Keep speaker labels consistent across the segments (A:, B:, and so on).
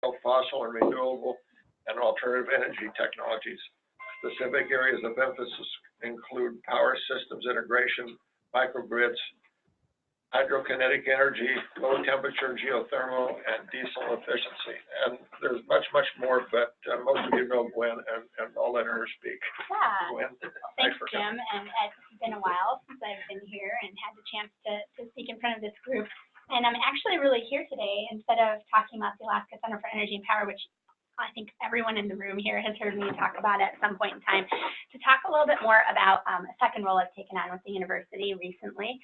A: fossil and renewable and alternative energy technologies. Specific areas of emphasis include power systems integration, microgrids, hydrokinetic energy, low temperature geothermal, and diesel efficiency. And there's much, much more, but most of you know Gwen, and I'll let her speak.
B: Yeah.
A: Gwen,
B: thanks, Jim. And it's been a while since I've been here and had the chance to speak in front of this group. And I'm actually really here today, instead of talking about the Alaska Center for Energy and Power, which I think everyone in the room here has heard me talk about at some point in time, to talk a little bit more about a second role I've taken on with the university recently,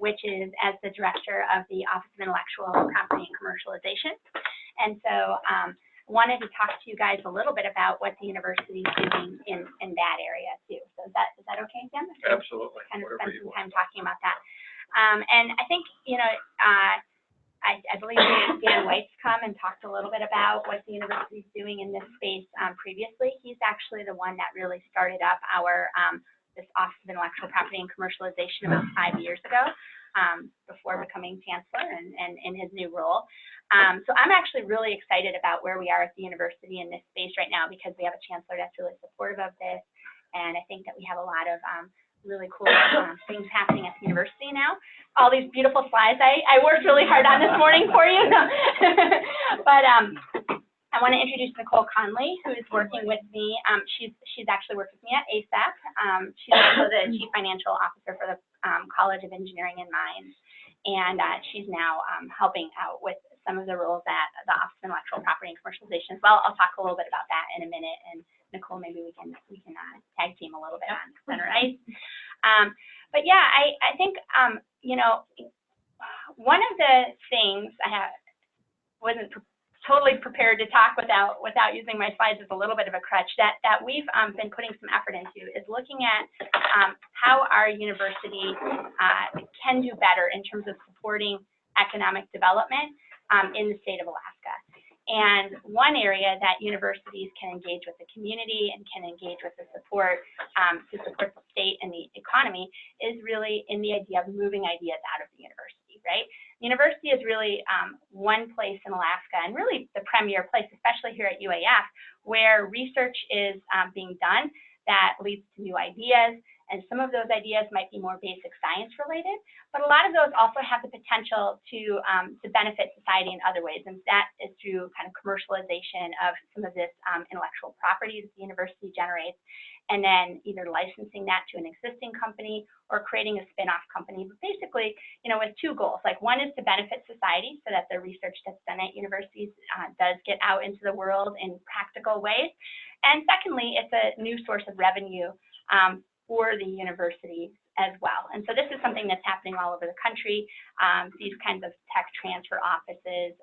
B: which is as the director of the Office of Intellectual Property and Commercialization. And so wanted to talk to you guys a little bit about what the university is doing in that area too. So is that okay, Jim?
A: Absolutely.
B: Kind of spend some time talking about that. And I think, you know, I believe Dan White's come and talked a little bit about what the university is doing in this space previously. He's actually the one that really started up our this Office of Intellectual Property and Commercialization about 5 years ago, before becoming chancellor and in his new role. So I'm actually really excited about where we are at the university in this space right now, because we have a chancellor that's really supportive of this, and I think that we have a lot of really cool things happening at the university now. All these beautiful slides I worked really hard on this morning for you. But I want to introduce Nicole Conley, who is working with me. She's actually worked with me at ASAP. She's also the Chief Financial Officer for the College of Engineering and Mines. And she's now helping out with some of the roles at the Office of Intellectual Property and Commercialization as well. I'll talk a little bit about that in a minute. And Nicole, maybe we can tag team a little bit on center ice. But yeah, I think, you know, one of the things I wasn't totally prepared to talk without using my slides as a little bit of a crutch that we've been putting some effort into is looking at how our university can do better in terms of supporting economic development in the state of Alaska. And one area that universities can engage with the community and can engage with the support to support the state and the economy is really in the idea of moving ideas out of the university, right? The university is really one place in Alaska, and really the premier place, especially here at UAF, where research is being done that leads to new ideas. And some of those ideas might be more basic science related, but a lot of those also have the potential to benefit society in other ways. And that is through kind of commercialization of some of this intellectual property that the university generates, and then either licensing that to an existing company or creating a spin-off company. But basically, you know, with two goals. Like, one is to benefit society so that the research that's done at universities does get out into the world in practical ways. And secondly, it's a new source of revenue for the universities as well. And so this is something that's happening all over the country. These kinds of tech transfer offices,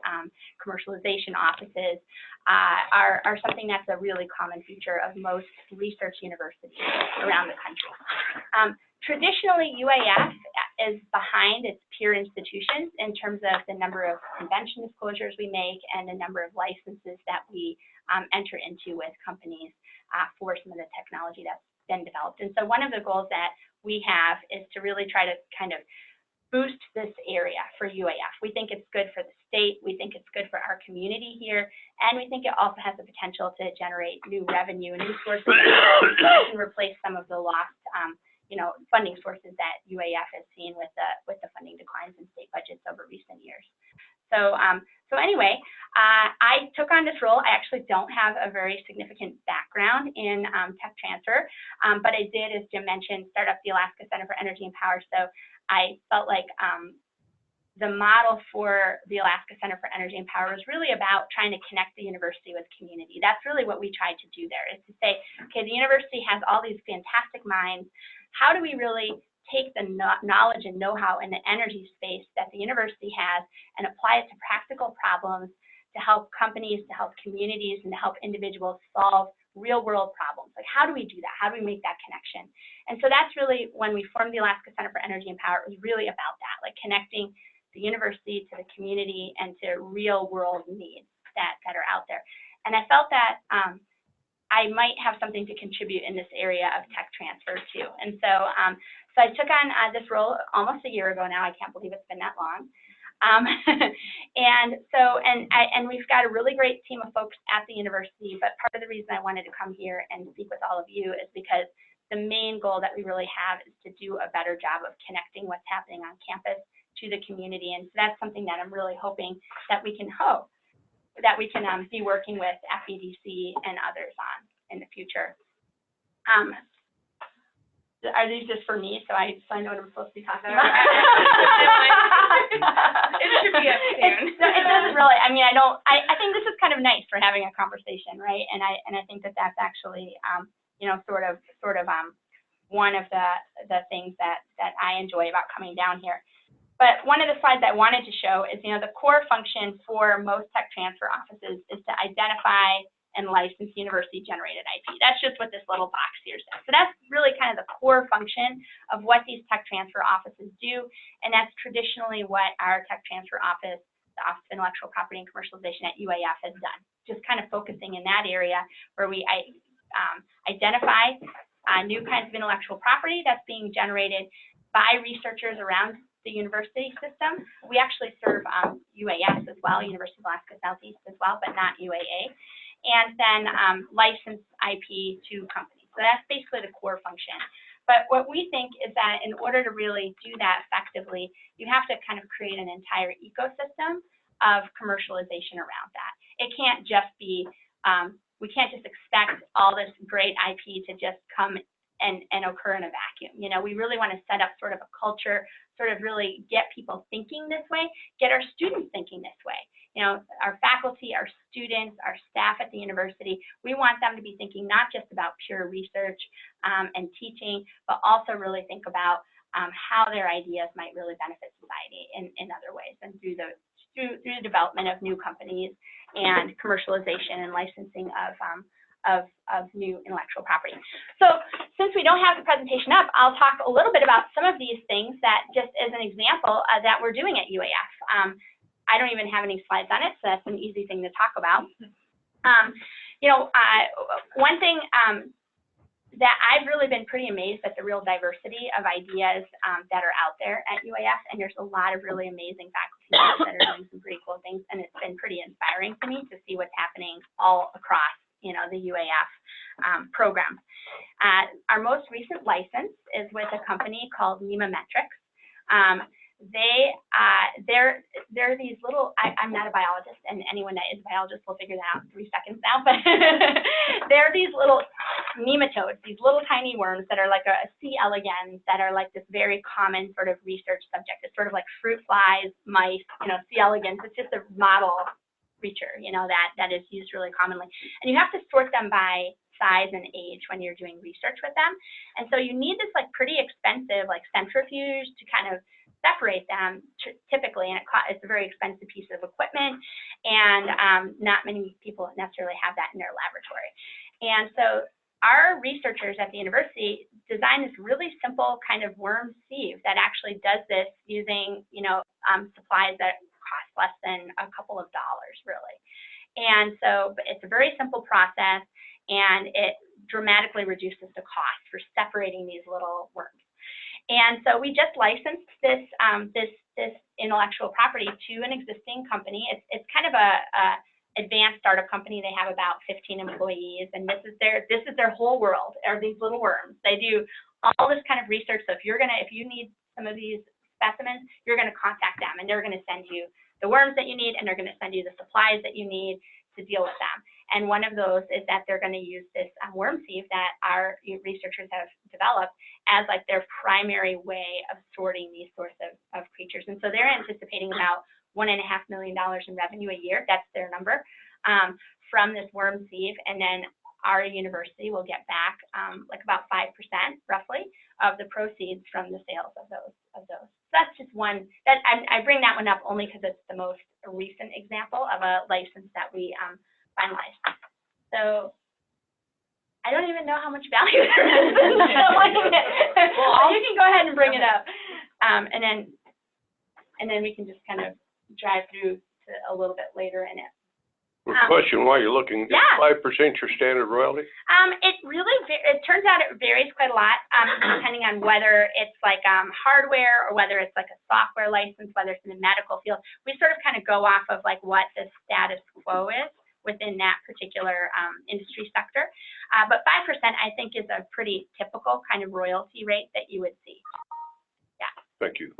B: commercialization offices are something that's a really common feature of most research universities around the country. Traditionally, UAF is behind its peer institutions in terms of the number of convention disclosures we make and the number of licenses that we enter into with companies for some of the technology that's been developed. And so one of the goals that we have is to really try to kind of boost this area for UAF. We think it's good for the state, we think it's good for our community here, and we think it also has the potential to generate new revenue and new sources to replace some of the lost you know, funding sources that UAF has seen with the funding declines in state budgets over recent years. So, so anyway, I took on this role. I actually don't have a very significant background in tech transfer, but I did, as Jim mentioned, start up the Alaska Center for Energy and Power. So I felt like the model for the Alaska Center for Energy and Power was really about trying to connect the university with community. That's really what we tried to do there, is to say, okay, the university has all these fantastic minds. How do we really take the knowledge and know-how in the energy space that the university has and apply it to practical problems to help companies, to help communities, and to help individuals solve real-world problems? Like, how do we do that? How do we make that connection? And so that's really, when we formed the Alaska Center for Energy and Power, it was really about that, like connecting the university to the community and to real-world needs that are out there. And I felt that I might have something to contribute in this area of tech transfer too. And so, so I took on this role almost a year ago now. I can't believe it's been that long. And we've got a really great team of folks at the university, but part of the reason I wanted to come here and speak with all of you is because the main goal that we really have is to do a better job of connecting what's happening on campus to the community. And so that's something that I'm really hoping that we can be working with FEDC and others on in the future. Are these just for me, so I know what I'm supposed to be talking about?
C: It should be up soon.
B: It doesn't really. I mean, I think this is kind of nice for having a conversation, right? And I think that that's actually, sort of one of the things that I enjoy about coming down here. But one of the slides I wanted to show is, the core function for most tech transfer offices is to identify and license university-generated IP. That's just what this little box here says. So that's really kind of the core function of what these tech transfer offices do, and that's traditionally what our tech transfer office, the Office of Intellectual Property and Commercialization at UAF, has done. Just kind of focusing in that area where we identify new kinds of intellectual property that's being generated by researchers around the university system. We actually serve UAS as well, University of Alaska Southeast as well, but not UAA. And then license IP to companies. So that's basically the core function. But what we think is that in order to really do that effectively, you have to kind of create an entire ecosystem of commercialization around that. It can't just be, we can't just expect all this great IP to just come and occur in a vacuum. We really want to set up sort of a culture, sort of really get people thinking this way, get our students thinking this way. Our faculty, our students, our staff at the university, we want them to be thinking not just about pure research and teaching, but also really think about how their ideas might really benefit society in other ways, and through the development of new companies and commercialization and licensing of new intellectual property. So since we don't have the presentation up, I'll talk a little bit about some of these things that, just as an example, that we're doing at UAF. I don't even have any slides on it, so that's an easy thing to talk about. One thing that I've really been pretty amazed at, the real diversity of ideas that are out there at UAF, and there's a lot of really amazing faculty that are doing some pretty cool things, and it's been pretty inspiring to me to see what's happening all across the UAF program. Our most recent license is with a company called NEMA Metrics. They're these little, I'm not a biologist, and anyone that is a biologist will figure that out in 3 seconds now, but they're these little nematodes, these little tiny worms that are like a C. elegans, that are like this very common sort of research subject. It's sort of like fruit flies, mice, C. elegans. It's just a model creature, that is used really commonly. And you have to sort them by size and age when you're doing research with them. And so you need this like pretty expensive like centrifuge to kind of separate them typically, and it's a very expensive piece of equipment, and not many people necessarily have that in their laboratory. And so our researchers at the university designed this really simple kind of worm sieve that actually does this using, supplies that cost less than a couple of dollars, really. And so it's a very simple process, and it dramatically reduces the cost for separating these little worms. And so we just licensed this this intellectual property to an existing company. It's kind of a advanced startup company. They have about 15 employees, and this is their whole world, are these little worms. They do all this kind of research. So if you need some of these specimens, you're going to contact them, and they're going to send you the worms that you need, and they're going to send you the supplies that you need to deal with them. And one of those is that they're going to use this worm sieve that our researchers have developed as like their primary way of sorting these sorts of creatures. And so they're anticipating about $1.5 million in revenue a year. That's their number from this worm sieve. And then our university will get back like about 5% roughly of the proceeds from the sales of those. So that's just one that I bring that one up only because it's the most recent example of a license that we finalized. So I don't even know how much value there is in showing it. Well, you can go ahead and bring it up, and then we can just kind of drive through to a little bit later in it.
D: Question while you're looking, is
B: Yeah.
D: 5% your standard royalty?
B: It turns out it varies quite a lot, depending on whether it's like hardware or whether it's like a software license, whether it's in the medical field. We sort of kind of go off of like what the status quo is within that particular industry sector. But 5% I think is a pretty typical kind of royalty rate that you would see. Yeah.
D: Thank you.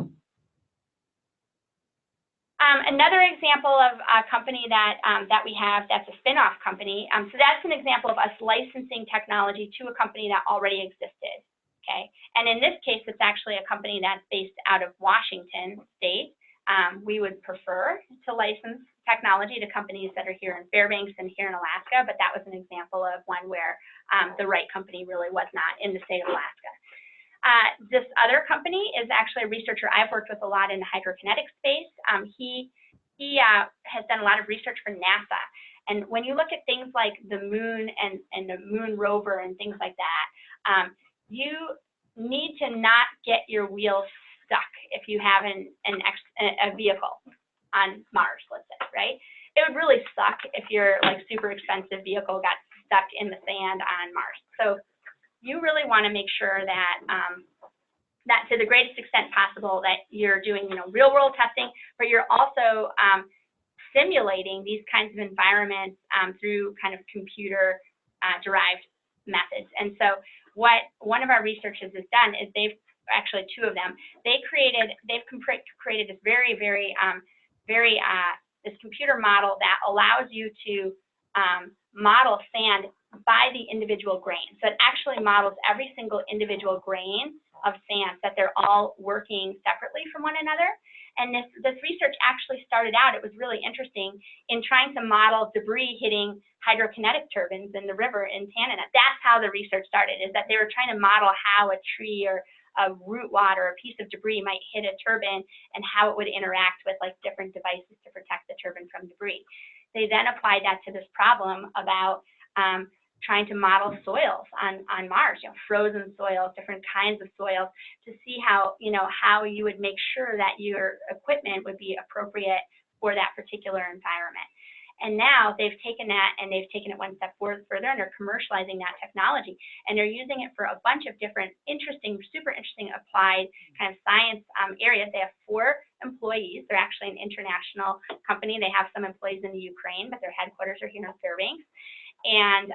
B: Another example of a company that we have that's a spin-off company. So that's an example of us licensing technology to a company that already existed. Okay, and in this case, it's actually a company that's based out of Washington State. We would prefer to license technology to companies that are here in Fairbanks and here in Alaska, but that was an example of one where the right company really was not in the state of Alaska. This other company is actually a researcher I've worked with a lot in the hydrokinetic space. He has done a lot of research for NASA. And when you look at things like the moon and the moon rover and things like that, you need to not get your wheels stuck if you have a vehicle on Mars, let's say, right? It would really suck if your like super expensive vehicle got stuck in the sand on Mars. So you really want to make sure that that to the greatest extent possible that you're doing, real world testing, but you're also simulating these kinds of environments through kind of computer derived methods. And so what one of our researchers has done is actually two of them, they've created this very this computer model that allows you to model sand by the individual grain. So it actually models every single individual grain of sand, that they're all working separately from one another. And this research actually started out, it was really interesting, in trying to model debris hitting hydrokinetic turbines in the river in Tanana. That's how the research started, is that they were trying to model how a tree or a root wad or a piece of debris might hit a turbine and how it would interact with like different devices to protect the turbine from debris. They then applied that to this problem about trying to model soils on Mars, frozen soils, different kinds of soils, to see how, how you would make sure that your equipment would be appropriate for that particular environment. And now they've taken that and they've taken it one step further, and they're commercializing that technology. And they're using it for a bunch of different super interesting applied kind of science areas. They have 4 employees. They're actually an international company. They have some employees in the Ukraine, but their headquarters are here in Fairbanks. And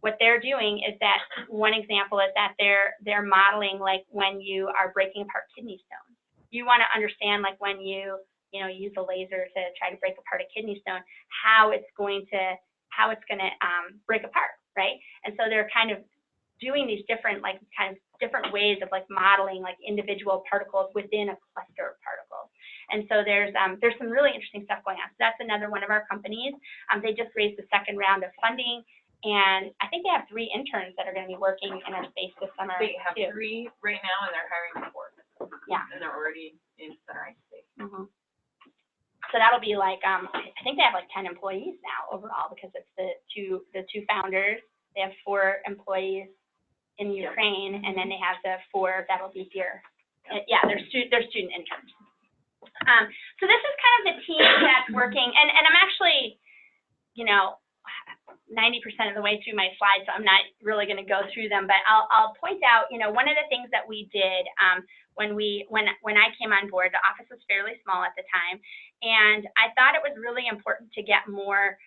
B: what they're doing is that, one example is that they're modeling like when you are breaking apart kidney stones. You want to understand like when you use a laser to try to break apart a kidney stone, how it's going to break apart, right? And so they're kind of doing these different different ways of like modeling like individual particles within a cluster of particles. And so there's some really interesting stuff going on. So that's another one of our companies. They just raised the second round of funding, and I think they have 3 interns that are going to be working in our space this summer.
C: They have
B: too.
C: 3 right now, and they're hiring 4.
B: Yeah.
C: And they're already in Center Ice State.
B: Mm-hmm. So that'll be like, I think they have like 10 employees now overall, because it's the two founders. They have 4 employees in Ukraine, and then they have the 4 that'll be here. Yeah, they're student interns. So this is kind of the team that's working, and I'm actually, 90% of the way through my slides, so I'm not really going to go through them, but I'll point out, one of the things that we did when I came on board, the office was fairly small at the time, and I thought it was really important to get more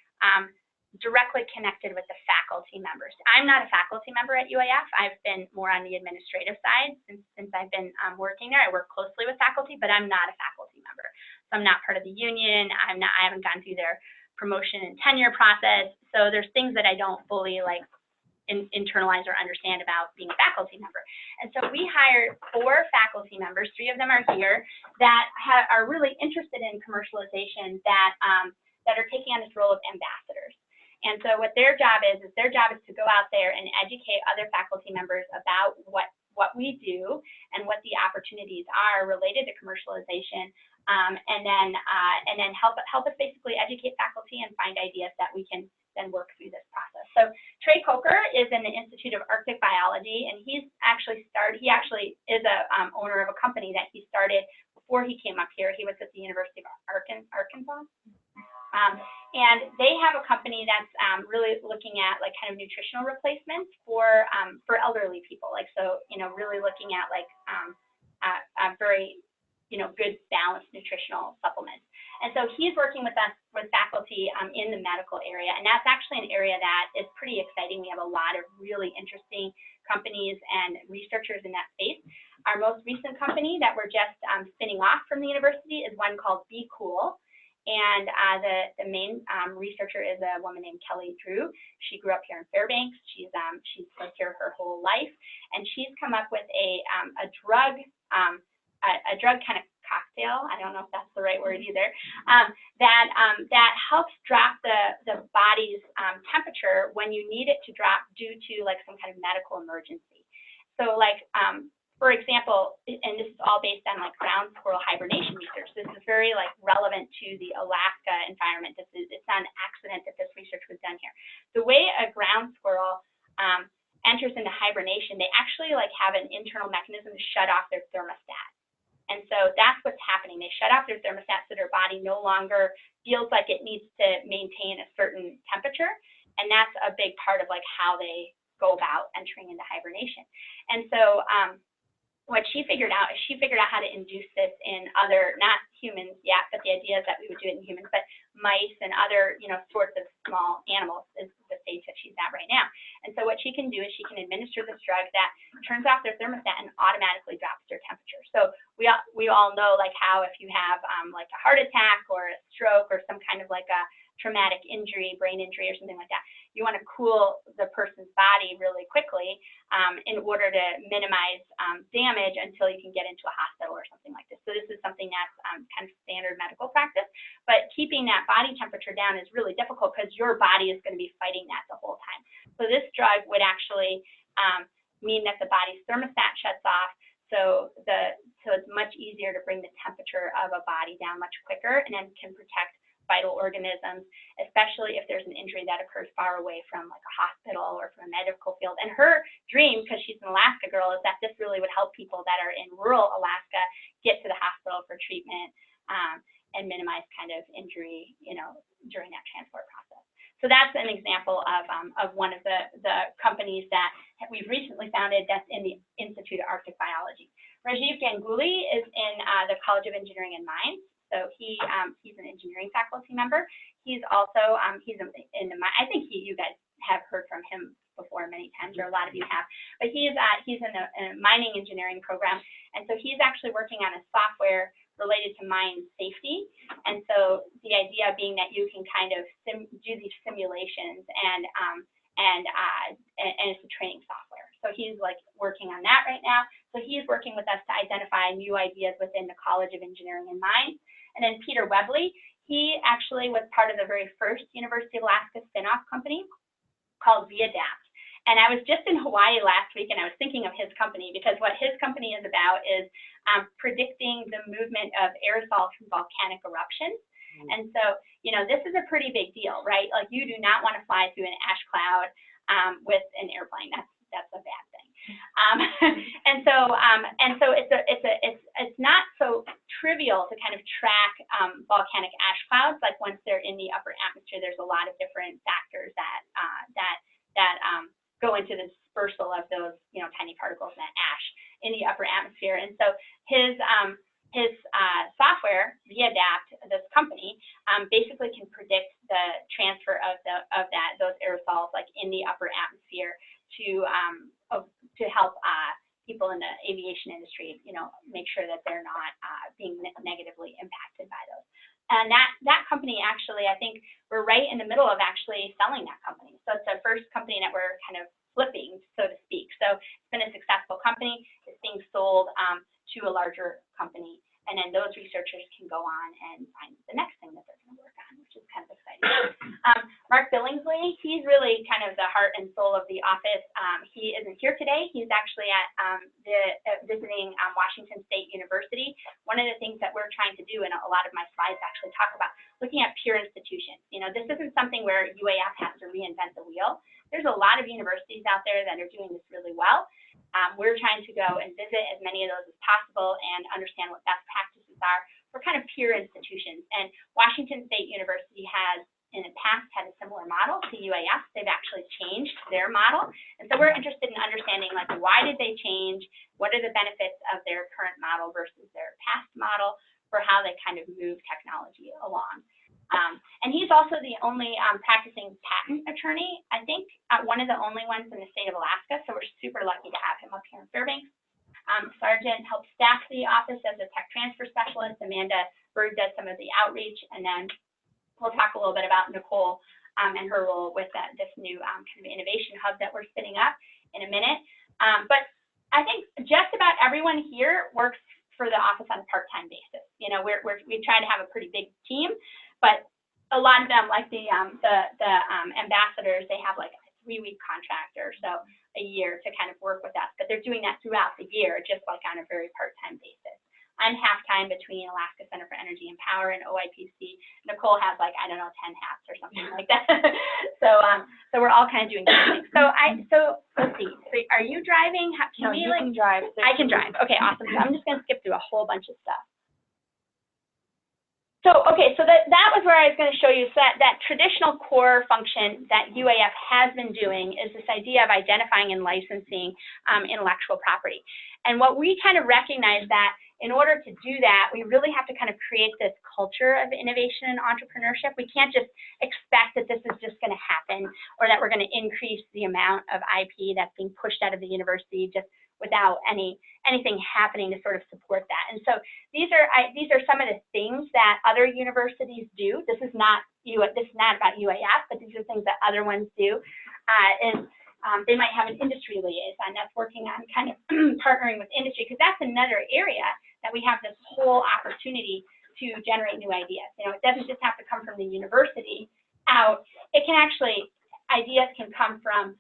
B: directly connected with the faculty members. I'm not a faculty member at UAF. I've been more on the administrative side since I've been working there. I work closely with faculty, but I'm not a faculty member. So I'm not part of the union. I haven't gone through their promotion and tenure process. So there's things that I don't fully internalize or understand about being a faculty member. And so we hired 4 faculty members, 3 of them are here, that are really interested in commercialization, that are taking on this role of ambassadors. And so what their job is to go out there and educate other faculty members about what we do and what the opportunities are related to commercialization, and then help us basically educate faculty and find ideas that we can then work through this process. So Trey Coker is in the Institute of Arctic Biology, and he actually is a owner of a company that he started before he came up here. He was at the University of Arkansas. And they have a company that's really looking at like kind of nutritional replacements for elderly people. Like, so, you know, really looking at like very, you know, good balanced nutritional supplements. And so he's working with us, with faculty in the medical area. And that's actually an area that is pretty exciting. We have a lot of really interesting companies and researchers in that space. Our most recent company that we're just spinning off from the university is one called Be Cool. And the main researcher is a woman named Kelly Drew. She grew up here in Fairbanks. She's lived here her whole life, and she's come up with a drug kind of cocktail. I don't know if that's the right word either. That helps drop the body's temperature when you need it to drop due to like some kind of medical emergency. So like for example, and this is all based on like ground squirrel hibernation research. This is very like relevant to the Alaska environment. It's not an accident that this research was done here. The way a ground squirrel enters into hibernation, they actually like have an internal mechanism to shut off their thermostat. And so that's what's happening. They shut off their thermostat so their body no longer feels like it needs to maintain a certain temperature. And that's a big part of like how they go about entering into hibernation. And so what she figured out is how to induce this in other, not humans yet, but the idea is that we would do it in humans, but mice and other, you know, sorts of small animals is the stage that she's at right now. And so what she can do is she can administer this drug that turns off their thermostat and automatically drops their temperature. So we all know like how if you have like a heart attack or a stroke or some kind of like a traumatic injury, brain injury or something like that, you want to cool the person's body really quickly in order to minimize damage until you can get into a hospital or something like this. So this is something that's kind of standard medical practice, but keeping that body temperature down is really difficult because your body is going to be fighting that the whole time. So this drug would actually mean that the body's thermostat shuts off, so it's much easier to bring the temperature of a body down much quicker, and then can protect vital organisms, especially if there's an injury that occurs far away from like a hospital or from a medical field. And her dream, because she's an Alaska girl, is that this really would help people that are in rural Alaska get to the hospital for treatment and minimize kind of injury, you know, during that transport process. So that's an example of one of the companies that we've recently founded that's in the Institute of Arctic Biology. Rajiv Ganguly is in the College of Engineering and Mines. So he's an engineering faculty member. He's also he's in the I think you guys have heard from him before many times, or a lot of you have. But he's in a mining engineering program, and so he's actually working on a software related to mine safety. And so the idea being that you can kind of do these simulations, and it's a training software. So he's like working on that right now. So he's working with us to identify new ideas within the College of Engineering and Mines. And then Peter Webley, he actually was part of the very first University of Alaska spinoff company called Viadapt. And I was just in Hawaii last week, and I was thinking of his company, because what his company is about is predicting the movement of aerosols from volcanic eruptions. And so, you know, this is a pretty big deal, right? Like, you do not want to fly through an ash cloud with an airplane. That's a bad thing. And so it's not so trivial to kind of track volcanic ash clouds. Like, once they're in the upper atmosphere, there's a lot of different factors that go into the dispersal of those, you know, tiny particles in that ash in the upper atmosphere. And so his software, Viadapt, this company, basically can predict the transfer of those aerosols like in the upper atmosphere to help people in the aviation industry, you know, make sure that they're not being negatively impacted by those. And that company, actually, I think we're right in the middle of actually selling that company. So it's the first company that we're kind of flipping, so to speak. So it's been a successful company. It's being sold to a larger company. And then those researchers can go on and find the next thing that they're going to work on, which is kind of exciting. Mark Billingsley, he's really kind of the heart and soul of the office. He isn't here today. He's actually at visiting Washington State University. One of the things that we're trying to do, and a lot of my slides actually talk about, looking at peer institutions. You know, this isn't something where UAF has to reinvent the wheel. There's a lot of universities out there that are doing this really well. We're trying to go and visit as many of those as possible and understand what best practices are we're kind of peer institutions. And Washington State University has in the past had a similar model to UAF. They've actually changed their model. And so we're interested in understanding, like, why did they change? What are the benefits of their current model versus their past model for how they kind of move technology along. And he's also the only practicing patent attorney, I think, one of the only ones in the state of Alaska. So we're super lucky to have him up here in Fairbanks. Sargent helps staff the office as a tech transfer specialist. Amanda Bird does some of the outreach, and then we'll talk a little bit about Nicole and her role with this new kind of innovation hub that we're spinning up in a minute. But I think just about everyone here works for the office on a part-time basis. You know, we try to have a pretty big team, but a lot of them, like the ambassadors, they have like a 3-week contract or so a year to kind of work with us, but they're doing that throughout the year, just like on a very part-time basis. I'm half-time between Alaska Center for Energy and Power and OIPC. Nicole has, like, I don't know, 10 hats or something like that. So we're all kind of doing different things. So let's see. So are you driving? Can we, like,
C: drive.
B: I can drive. Okay, awesome. So I'm just going to skip through a whole bunch of stuff. So, okay, so that was where I was going to show you. So that traditional core function that UAF has been doing is this idea of identifying and licensing intellectual property. And what we kind of recognize that in order to do that, we really have to kind of create this culture of innovation and entrepreneurship. We can't just expect that this is just going to happen or that we're going to increase the amount of IP that's being pushed out of the university just without anything happening to sort of support that. And so these are some of the things that other universities do. This is not about UAF, but these are things that other ones do. They might have an industry liaison that's working on kind of partnering with industry, because that's another area that we have this whole opportunity to generate new ideas. You know, it doesn't just have to come from the university out. It can actually, ideas can come from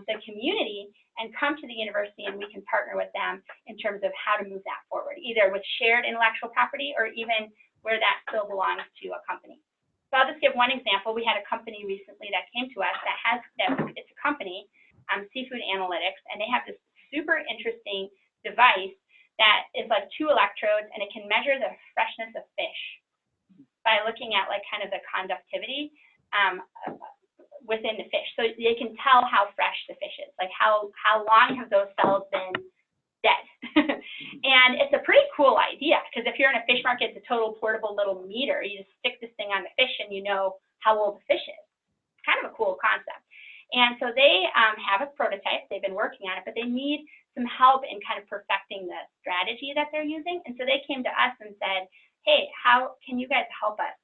B: the community and come to the university, and we can partner with them in terms of how to move that forward, either with shared intellectual property or even where that still belongs to a company. So I'll just give one example. We had a company recently that came to us it's a company, Seafood Analytics, and they have this super interesting device that is like 2 electrodes, and it can measure the freshness of fish by looking at, like, kind of the conductivity within the fish. So they can tell how fresh the fish is, like how long have those cells been dead. And it's a pretty cool idea, because if you're in a fish market, it's a total portable little meter. You just stick this thing on the fish and you know how old the fish is. It's kind of a cool concept. And so they have a prototype. They've been working on it, but they need some help in kind of perfecting the strategy that they're using. And so they came to us and said, hey, how can you guys help us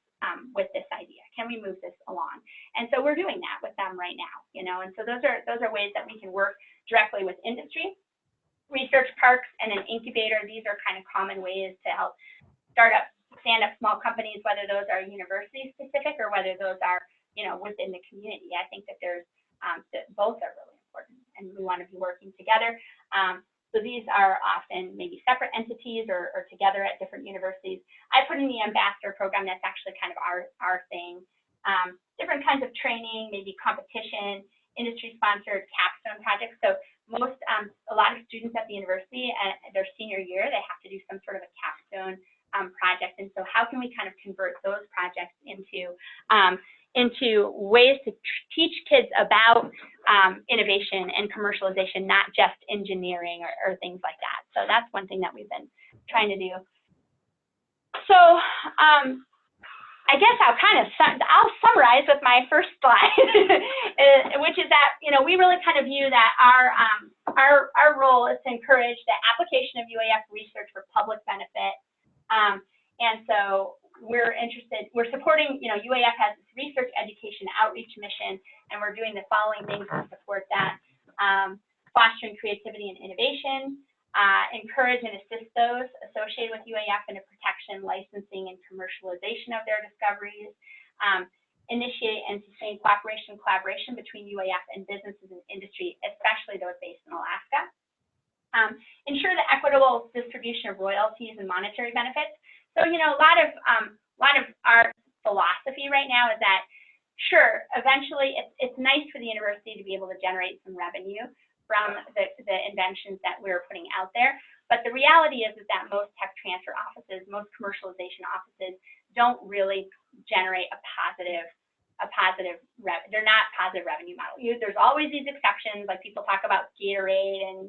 B: with this idea? Can we move this along? And so we're doing that with them right now, you know. And so those are ways that we can work directly with industry. Research parks and an incubator, these are kind of common ways to help stand up small companies, whether those are university specific or whether those are, you know, within the community. I think that there's both are really important, and we want to be working together. So these are often maybe separate entities or together at different universities. I put in the ambassador program. That's actually kind of our thing. Different kinds of training, maybe competition, industry-sponsored capstone projects. So a lot of students at the university, their senior year, they have to do some sort of a capstone project. And so how can we kind of convert those projects into ways to teach kids about innovation and commercialization, not just engineering or things like that. So that's one thing that we've been trying to do. So I guess I'll summarize with my first slide, which is that, you know, we really kind of view that our role is to encourage the application of UAF research for public benefit. And so we're supporting, you know, UAF has this research, education, outreach mission, and we're doing the following things to support that. Fostering creativity and innovation, encourage and assist those associated with UAF in the protection, licensing, and commercialization of their discoveries. Initiate and sustain collaboration between UAF and businesses and industry, especially those based in Alaska. Ensure the equitable distribution of royalties and monetary benefits. So, you know, a lot of our philosophy right now is that, sure, eventually it's nice for the university to be able to generate some revenue from the inventions that we're putting out there, But the reality is that most tech transfer offices, most commercialization offices don't really generate they're not positive revenue model. There's always these exceptions, like people talk about Gatorade and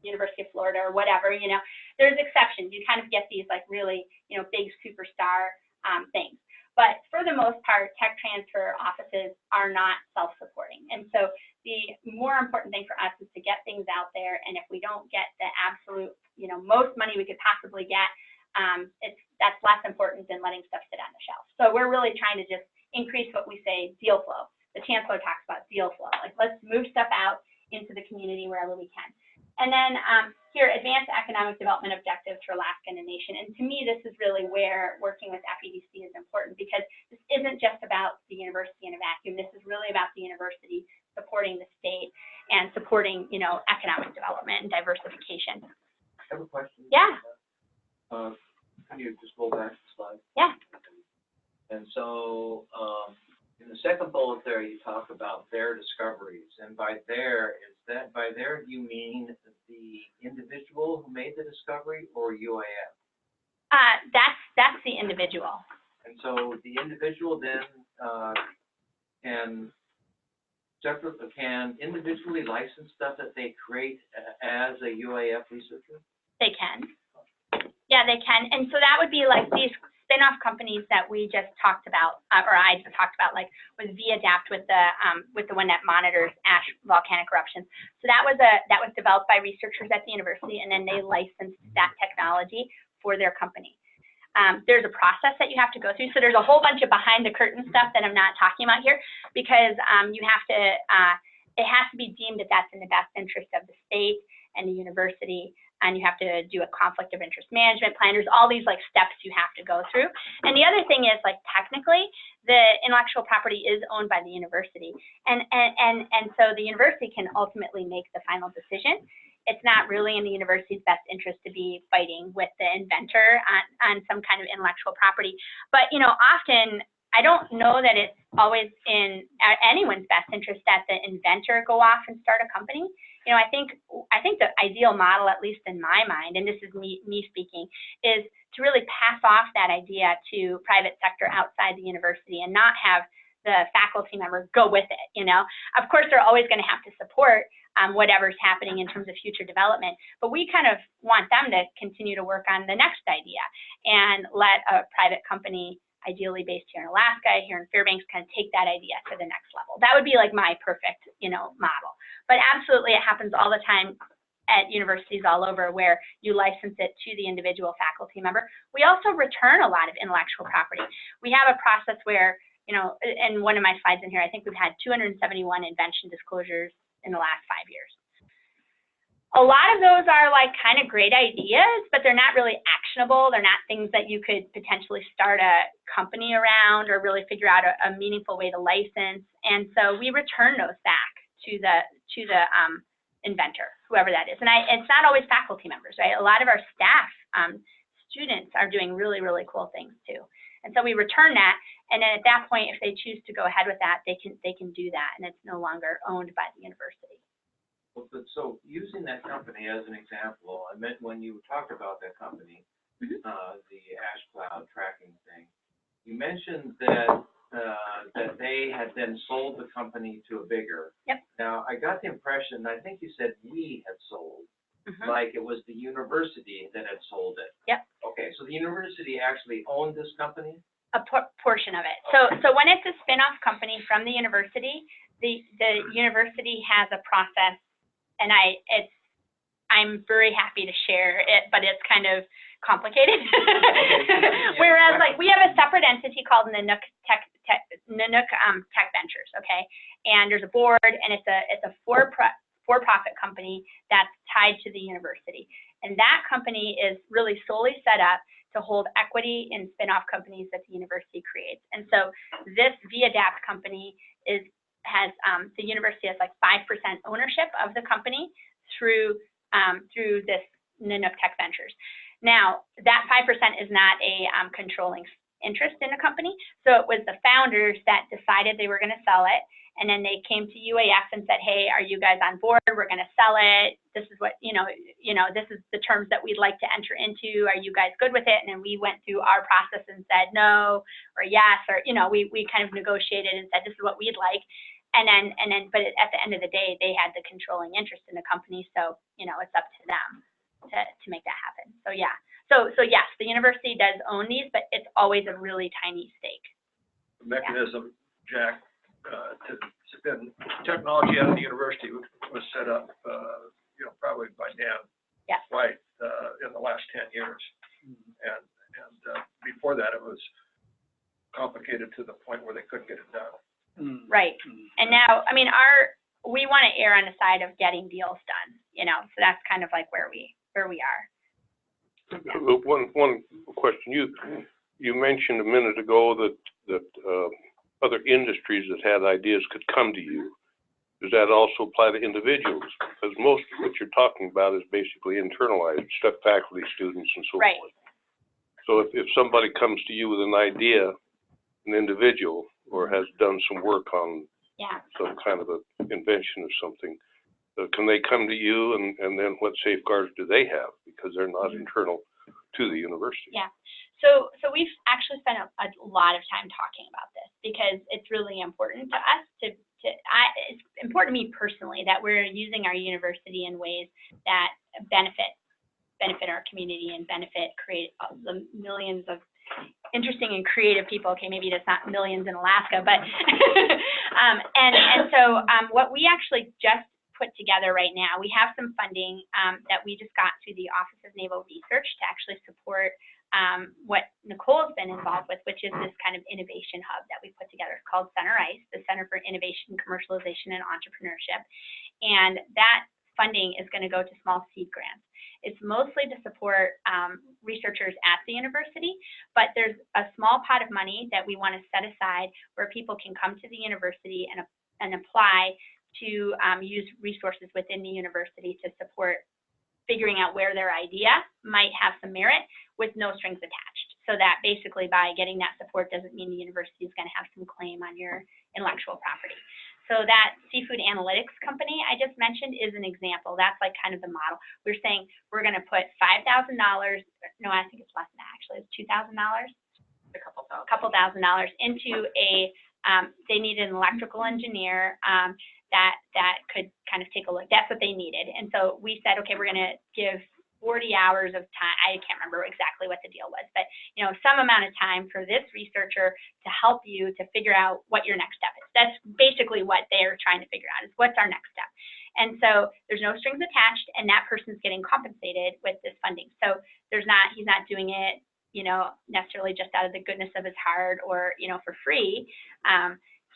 B: University of Florida or whatever, there's exceptions. You kind of get these like really, big superstar things. But for the most part, tech transfer offices are not self-supporting. And so the more important thing for us is to get things out there. And if we don't get the absolute, most money we could possibly get, that's less important than letting stuff sit on the shelf. So we're really trying to just increase what we say deal flow. The chancellor talks about deal flow. Like, let's move stuff out into the community wherever we can. And then here, advanced economic development objectives for Alaska and the nation. And to me, this is really where working with FEDC is important, because this isn't just about the university in a vacuum. This is really about the university supporting the state and supporting, economic development and diversification.
E: I have a question.
B: Yeah.
E: Can you just go back to the slide?
B: Yeah.
E: And so, in the second bullet there, you talk about their discoveries, and by their, do you mean the individual who made the discovery or UAF?
B: That's the individual.
E: And so the individual then can individually license stuff that they create as a UAF researcher?
B: They can. Yeah, they can. And so that would be like these spin-off companies that we just talked about, or I just talked about, like with VAdapt, with the one that monitors ash volcanic eruptions. So that was developed by researchers at the university, and then they licensed that technology for their company. There's a process that you have to go through. So there's a whole bunch of behind the curtain stuff that I'm not talking about here, because you have to, it has to be deemed that that's in the best interest of the state and the university, and you have to do a conflict of interest management plan. There's all these like steps you have to go through. And the other thing is, like, technically, the intellectual property is owned by the university, and so the university can ultimately make the final decision. It's not really in the university's best interest to be fighting with the inventor on some kind of intellectual property. But, often, I don't know that it's always in anyone's best interest that the inventor go off and start a company. I think the ideal model, at least in my mind, and this is me speaking, is to really pass off that idea to private sector outside the university and not have the faculty member go with it. Of course, they're always going to have to support whatever's happening in terms of future development, but we kind of want them to continue to work on the next idea and let a private company, ideally based here in Alaska, here in Fairbanks, kind of take that idea to the next level. That would be like my perfect, model. But absolutely, it happens all the time at universities all over, where you license it to the individual faculty member. We also return a lot of intellectual property. We have a process where, in one of my slides in here, I think we've had 271 invention disclosures in the last 5 years. A lot of those are like kind of great ideas, but they're not really actionable. They're not things that you could potentially start a company around or really figure out a meaningful way to license. And so we return those back to the inventor, whoever that is. And it's not always faculty members, right? A lot of our staff, students, are doing really, really cool things too. And so we return that, and then at that point, if they choose to go ahead with that, they can do that, and it's no longer owned by the university.
E: Well, but so using that company as an example, I meant when you talked about that company, the ash cloud tracking thing, you mentioned that that they had then sold the company to a bigger.
B: Yep.
E: Now, I got the impression, I think you said we had sold, like it was the university that had sold it.
B: Yep.
E: Okay, so the university actually owned this company?
B: A portion of it. So when it's a spin-off company from the university, the university has a process, and I'm very happy to share it, but it's kind of complicated. Whereas, like, we have a separate entity called NEMA Tech Ventures, okay? And there's a board, and it's a for-profit company that's tied to the university. And that company is really solely set up to hold equity in spin-off companies that the university creates. And so this VAdapt company the university has like 5% ownership of the company through this NEMA Tech Ventures. Now, that 5% is not a controlling interest in the company. So it was the founders that decided they were going to sell it, And then they came to UAF and said, hey, are you guys on board? We're going to sell it. This is what, this is the terms that we'd like to enter into. Are you guys good with it? And then we went through our process and said no, or yes, or, we kind of negotiated and said, this is what we'd like. But at the end of the day, they had the controlling interest in the company. So, it's up to them to make that happen. So, yeah. So yes, the university does own these, but it's always a really tiny stake.
A: The mechanism, Jack, to spend technology out of the university was set up, probably by Dan White in the last 10 years. And before that, it was complicated to the point where they couldn't get it done.
B: Right. And now, we want to err on the side of getting deals done, so that's kind of like where we are.
D: One question. You mentioned a minute ago that other industries that had ideas could come to you. Does that also apply to individuals? Because most of what you're talking about is basically internalized, faculty, students, and so
B: Right.
D: forth. So if somebody comes to you with an idea, an individual, or has done some work on some kind of an invention or something, can they come to you, and then what safeguards do they have? Because they're not internal to the university.
B: Yeah. So we've actually spent a lot of time talking about this because it's really important to us it's important to me personally that we're using our university in ways that benefit our community and create the millions of interesting and creative people. Okay, maybe that's not millions in Alaska, but so what we actually just put together right now, we have some funding that we just got through the Office of Naval Research to actually support what Nicole's been involved with, which is this kind of innovation hub that we put together. It's called Center ICE, the Center for Innovation, Commercialization, and Entrepreneurship. And that funding is going to go to small seed grants. It's mostly to support researchers at the university, but there's a small pot of money that we want to set aside where people can come to the university and apply to use resources within the university to support figuring out where their idea might have some merit with no strings attached. So that basically by getting that support doesn't mean the university is going to have some claim on your intellectual property. So that seafood analytics company I just mentioned is an example. That's like kind of the model. We're saying we're going to put $5,000, no, I think it's less than that actually, it's $2,000,
C: A
B: couple thousand dollars into they needed an electrical engineer that could kind of take a look. That's what they needed. And so we said, okay, we're going to give 40 hours of time. I can't remember exactly what the deal was, but some amount of time for this researcher to help you to figure out what your next step is. That's basically what they're trying to figure out is what's our next step. And so there's no strings attached, and that person's getting compensated with this funding. So he's not doing it, necessarily just out of the goodness of his heart or, for free.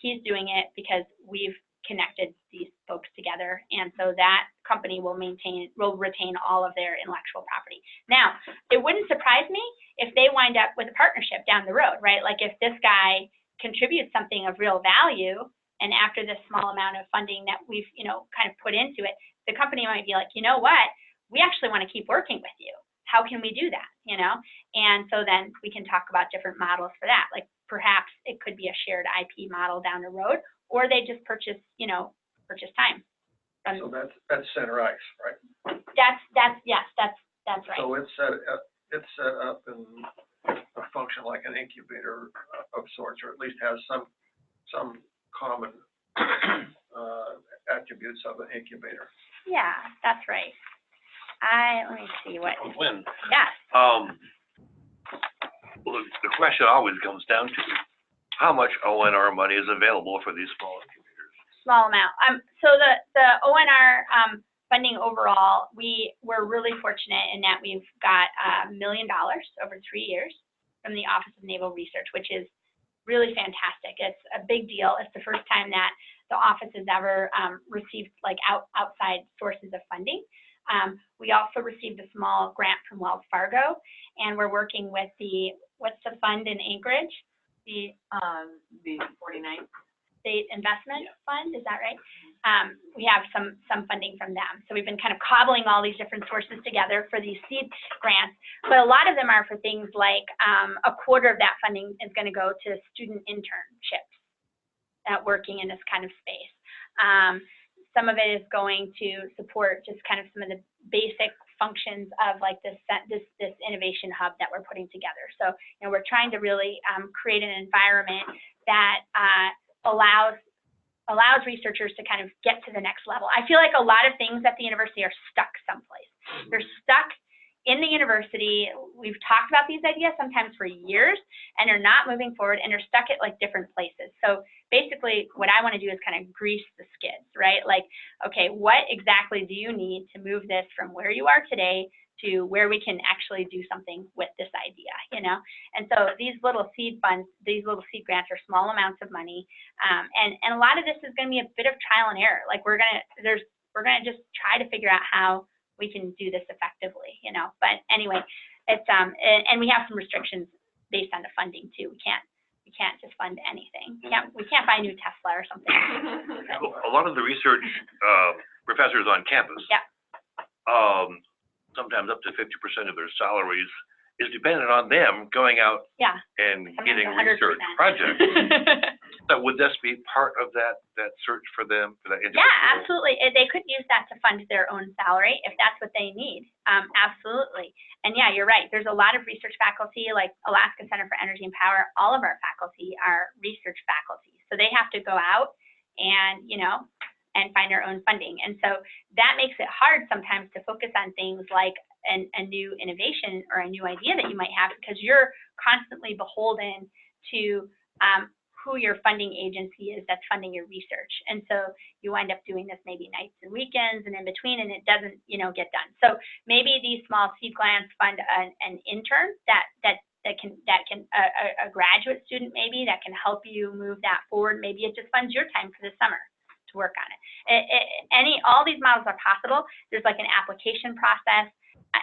B: He's doing it because we've connected these folks together, and so that company will retain all of their intellectual property. Now, it wouldn't surprise me if they wind up with a partnership down the road, right? Like if this guy contributes something of real value, and after this small amount of funding that we've, kind of put into it, the company might be like, you know what, we actually want to keep working with you. How can we do that, And so then we can talk about different models for that. Like perhaps it could be a shared IP model down the road, or they just purchase time.
A: So that's Center ICE, right?
B: That's right.
A: So it's set up and a function like an incubator of sorts, or at least has some common attributes of an incubator.
B: Yeah, that's right. Let me see what.
F: Gwen,
B: Yes.
F: well, the question always comes down to how much ONR money is available for these small incubators?
B: Small amount. So the ONR funding overall, we're really fortunate in that we've got $1 million over 3 years from the Office of Naval Research, which is really fantastic. It's a big deal. It's the first time that the office has ever received like outside sources of funding. We also received a small grant from Wells Fargo, and we're working with what's the fund in Anchorage? The
C: 49th
B: State Investment Fund, is that right? We have some funding from them. So we've been kind of cobbling all these different sources together for these seed grants, but a lot of them are for things like a quarter of that funding is going to go to student internships. working in this kind of space. Some of it is going to support just kind of some of the basic functions of like this innovation hub that we're putting together. So, you know, we're trying to really create an environment that allows researchers to kind of get to the next level. I feel like a lot of things at the university are stuck someplace. They're stuck in the university. We've talked about these ideas sometimes for years, and they're not moving forward, and they're stuck at like different places. So basically what I want to do is kind of grease the skids, right? Like, okay, what exactly do you need to move this from where you are today to where we can actually do something with this idea, you know? And so these little seed funds, these little seed grants are small amounts of money. And a lot of this is going to be a bit of trial and error. Like we're going to just try to figure out how we can do this effectively, you know? But anyway, it's, and we have some restrictions based on the funding too. We can't just fund anything. We can't buy a new Tesla or something.
F: A lot of the research professors on campus, sometimes up to 50% of their salaries is dependent on them going out and getting research projects. So would this be part of that search for them, for that individual?
B: Yeah, absolutely. They could use that to fund their own salary if that's what they need. Absolutely. And yeah, you're right. There's a lot of research faculty, like Alaska Center for Energy and Power. All of our faculty are research faculty. So they have to go out and, you know, and find their own funding. And so that makes it hard sometimes to focus on things like a new innovation or a new idea that you might have, because you're constantly beholden to who your funding agency is that's funding your research. And so you wind up doing this maybe nights and weekends and in between, and it doesn't, you know, get done. So maybe these small seed grants fund an intern that can a graduate student maybe that can help you move that forward. Maybe it just funds your time for the summer to work on it. All these models are possible. There's like an application process,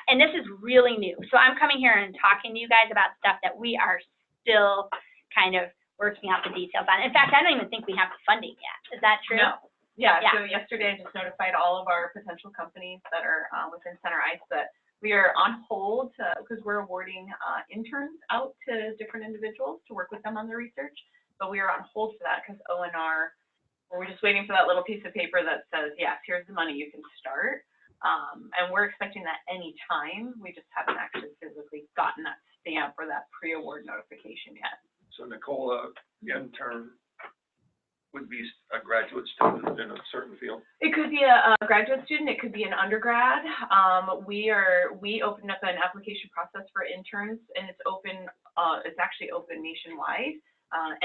B: and this is really new. So I'm coming here and talking to you guys about stuff that we are still kind of working out the details on. In fact, I don't even think we have the funding yet. Is that true?
C: No. Yeah, so yesterday I just notified all of our potential companies that are within Center Ice that we are on hold because we're awarding interns out to different individuals to work with them on their research. But we are on hold for that because ONR, we're just waiting for that little piece of paper that says, yes, here's the money, you can start. And we're expecting that any time. We just haven't actually physically gotten that stamp or that pre-award notification yet.
A: So Nicole, intern would be a graduate student in a certain field?
C: It could be a graduate student, it could be an undergrad. We opened up an application process for interns, and it's open, it's actually open nationwide.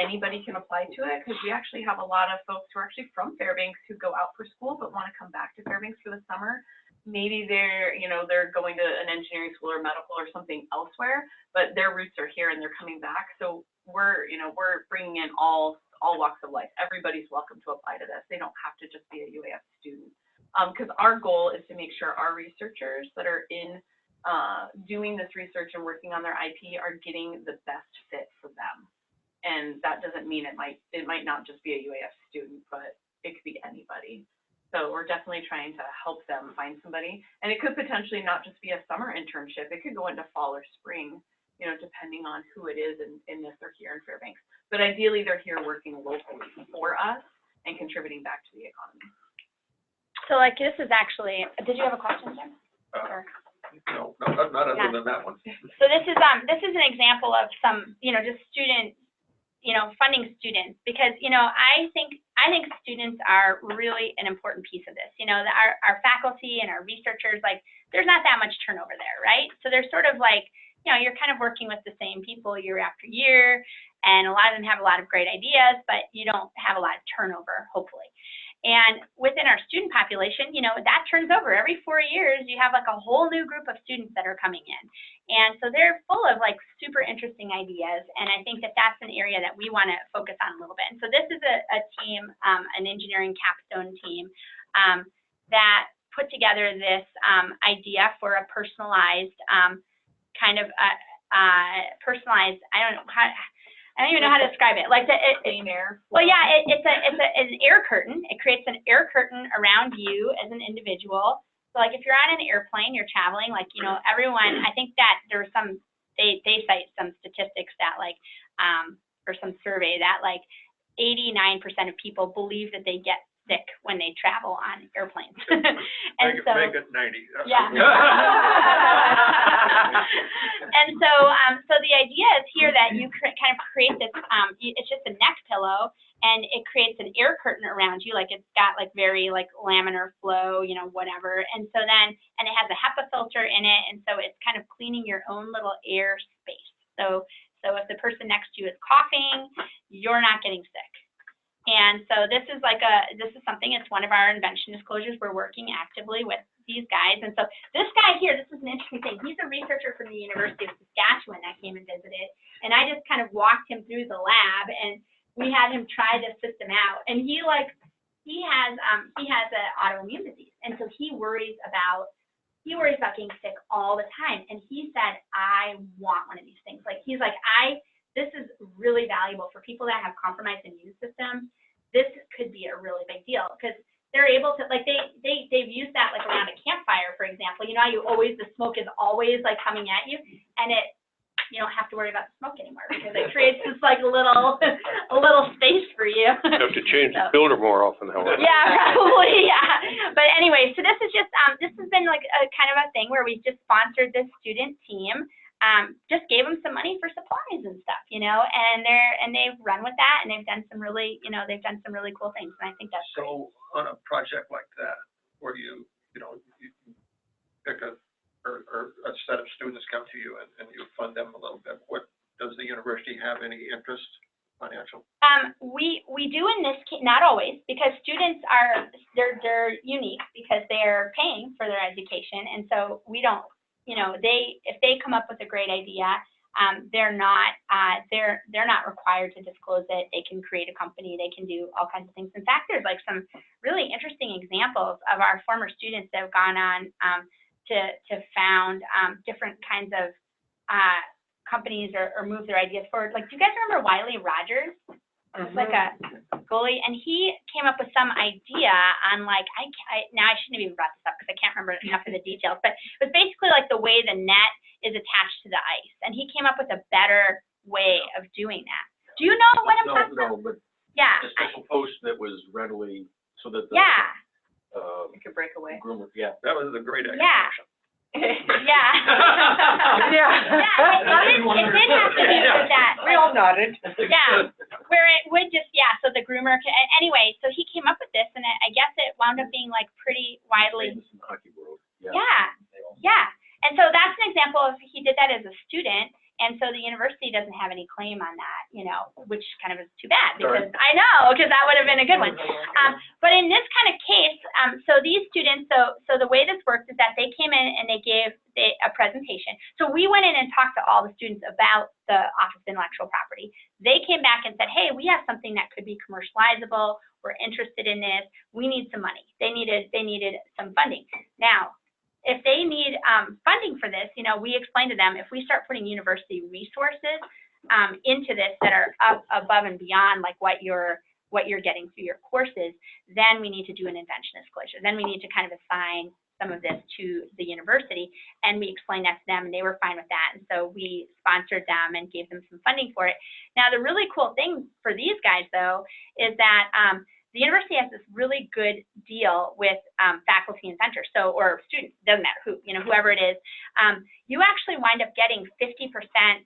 C: Anybody can apply to it because we actually have a lot of folks who are actually from Fairbanks who go out for school but want to come back to Fairbanks for the summer. Maybe they're going to an engineering school or medical or something elsewhere, but their roots are here and they're coming back. So we're bringing in all walks of life. Everybody's welcome to apply to this. They don't have to just be a UAF student. Because our goal is to make sure our researchers that are in doing this research and working on their IP are getting the best fit for them. And that doesn't mean it might not just be a UAF student, but it could be anybody. So we're definitely trying to help them find somebody. And it could potentially not just be a summer internship. It could go into fall or spring, you know, depending on who it is and if they're here in Fairbanks. But ideally, they're here working locally for us and contributing back to the economy.
B: So like this is actually, did you have a question, Jim?
A: No, not other than that one.
B: So this is an example of some, you know, just student, you know, funding students, because, you know, I think students are really an important piece of this. You know, our faculty and our researchers, like, there's not that much turnover there, right? So they're sort of like, you know, you're kind of working with the same people year after year, and a lot of them have a lot of great ideas, but you don't have a lot of turnover, hopefully. And within our student population, you know, that turns over. Every 4 years, you have like a whole new group of students that are coming in. And so they're full of like super interesting ideas. And I think that that's an area that we want to focus on a little bit. And so this is a team, an engineering capstone team that put together this idea for a personalized kind of personalized, I don't even know how to describe it. Like
C: Clean air.
B: Well, yeah, it's an air curtain. It creates an air curtain around you as an individual. So like if you're on an airplane, you're traveling, like, you know, everyone, I think that there's some, they cite some statistics that like, or some survey that like 89% of people believe that they get sick when they travel on airplanes. And
A: Make it 90.
B: Yeah. And so, so the idea is here that you kind of create this, it's just a neck pillow, and it creates an air curtain around you, like it's got like very like laminar flow, you know, whatever. And so then, and it has a HEPA filter in it, and so it's kind of cleaning your own little air space. So if the person next to you is coughing, you're not getting sick. And so this is something, it's one of our invention disclosures. We're working actively with these guys. And so this guy here, this is an interesting thing. He's a researcher from the University of Saskatchewan that came and visited. And I just kind of walked him through the lab, and we had him try this system out. And he has an autoimmune disease. And so he worries about getting sick all the time. And he said, I want one of these things. Like, he's like, this is really valuable for people that have compromised immune systems. This could be a really big deal, because they're able to, like, they've used that like around a campfire, for example. You know how the smoke is always like coming at you, and you don't have to worry about the smoke anymore, because it creates this like a little space for you.
D: You have to change the filter more often, however.
B: Yeah, probably, yeah. But anyway, so this is just, this has been like a kind of a thing where we've just sponsored this student team. Just gave them some money for supplies and stuff, you know, and they've run with that, and they've done some really cool things, and I think that's great.
A: So on a project like that, where you pick a set of students come to you and you fund them a little bit, what does the university have any interest financial?
B: We do in this case, not always, because students they're unique because they're paying for their education, and so we don't. You know, if they come up with a great idea, they're not required to disclose it. They can create a company. They can do all kinds of things. In fact, there's like some really interesting examples of our former students that have gone on to found different kinds of companies or move their ideas forward. Like, do you guys remember Wiley Rogers? It's like a goalie, and he came up with some idea on like, now I shouldn't have even brought this up because I can't remember enough of the details, but it was basically like the way the net is attached to the ice, and he came up with a better way of doing that. Do you know what I'm talking about?
G: No, but
B: Yeah.
G: a special post that was readily, so that the,
C: You could break away.
G: groomer, yeah.
A: That was a great
B: Yeah.
A: explanation.
B: Yeah. Yeah, it did have to do with that.
H: We all nodded.
B: Yeah, where it would just, so the groomer, anyway, so he came up with this, and I guess it wound up being like pretty widely.
G: Famous in the hockey world.
B: Yeah. And so that's an example of, he did that as a student, and so the university doesn't have any claim on that, you know, which kind of is too bad, because I know, because that would have been a good one. But in this kind of case, so these students, so the way this works is that they came in and they gave a presentation. So we went in and talked to all the students about the Office of Intellectual Property. They came back and said, hey, we have something that could be commercializable. We're interested in this. We need some money. They needed some funding. Now, if they need funding for this, you know, we explained to them, if we start putting university resources into this that are up above and beyond like what you're getting through your courses, then we need to do an invention disclosure. Then we need to kind of assign some of this to the university, and we explained that to them, and they were fine with that. And so we sponsored them and gave them some funding for it. Now, the really cool thing for these guys, though, is that the university has this really good deal with faculty inventors, or students, doesn't matter who, you know, whoever it is. You actually wind up getting 50%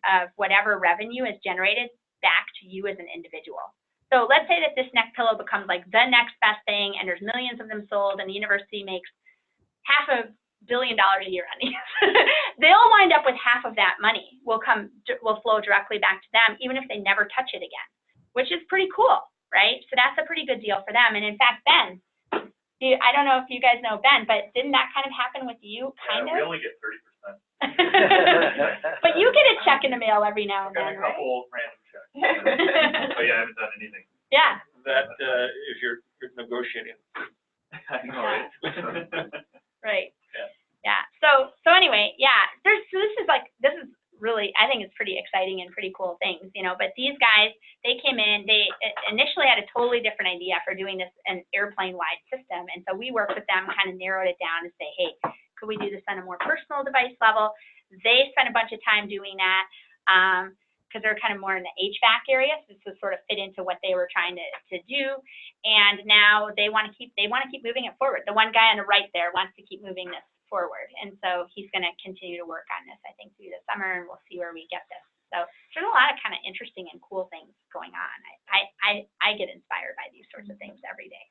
B: of whatever revenue is generated back to you as an individual. So let's say that this neck pillow becomes like the next best thing, and there's millions of them sold, and the university makes $500 million a year on these. They'll wind up with half of that money will flow directly back to them, even if they never touch it again, which is pretty cool. Right? So that's a pretty good deal for them. And in fact, Ben, I don't know if you guys know Ben, but didn't that kind of happen with you, kind of?
I: We only get 30%.
B: But you get a check in the mail every now and then,
I: Got a couple random checks. But yeah, I haven't done anything.
B: Yeah.
A: That is you're negotiating.
I: I know, right?
B: Right.
I: Yeah.
B: So anyway, this is really, I think it's pretty exciting and pretty cool things, you know, but these guys, they came in, they initially had a totally different idea for doing this an airplane-wide system, and so we worked with them, kind of narrowed it down to say, hey, could we do this on a more personal device level? They spent a bunch of time doing that, because they're kind of more in the HVAC area, so this would sort of fit into what they were trying to do. And now they want to keep moving it forward. The one guy on the right there wants to keep moving this forward, and so he's going to continue to work on this, I think, through the summer, and we'll see where we get this. So there's a lot of kind of interesting and cool things going on. I get inspired by these sorts of things every day.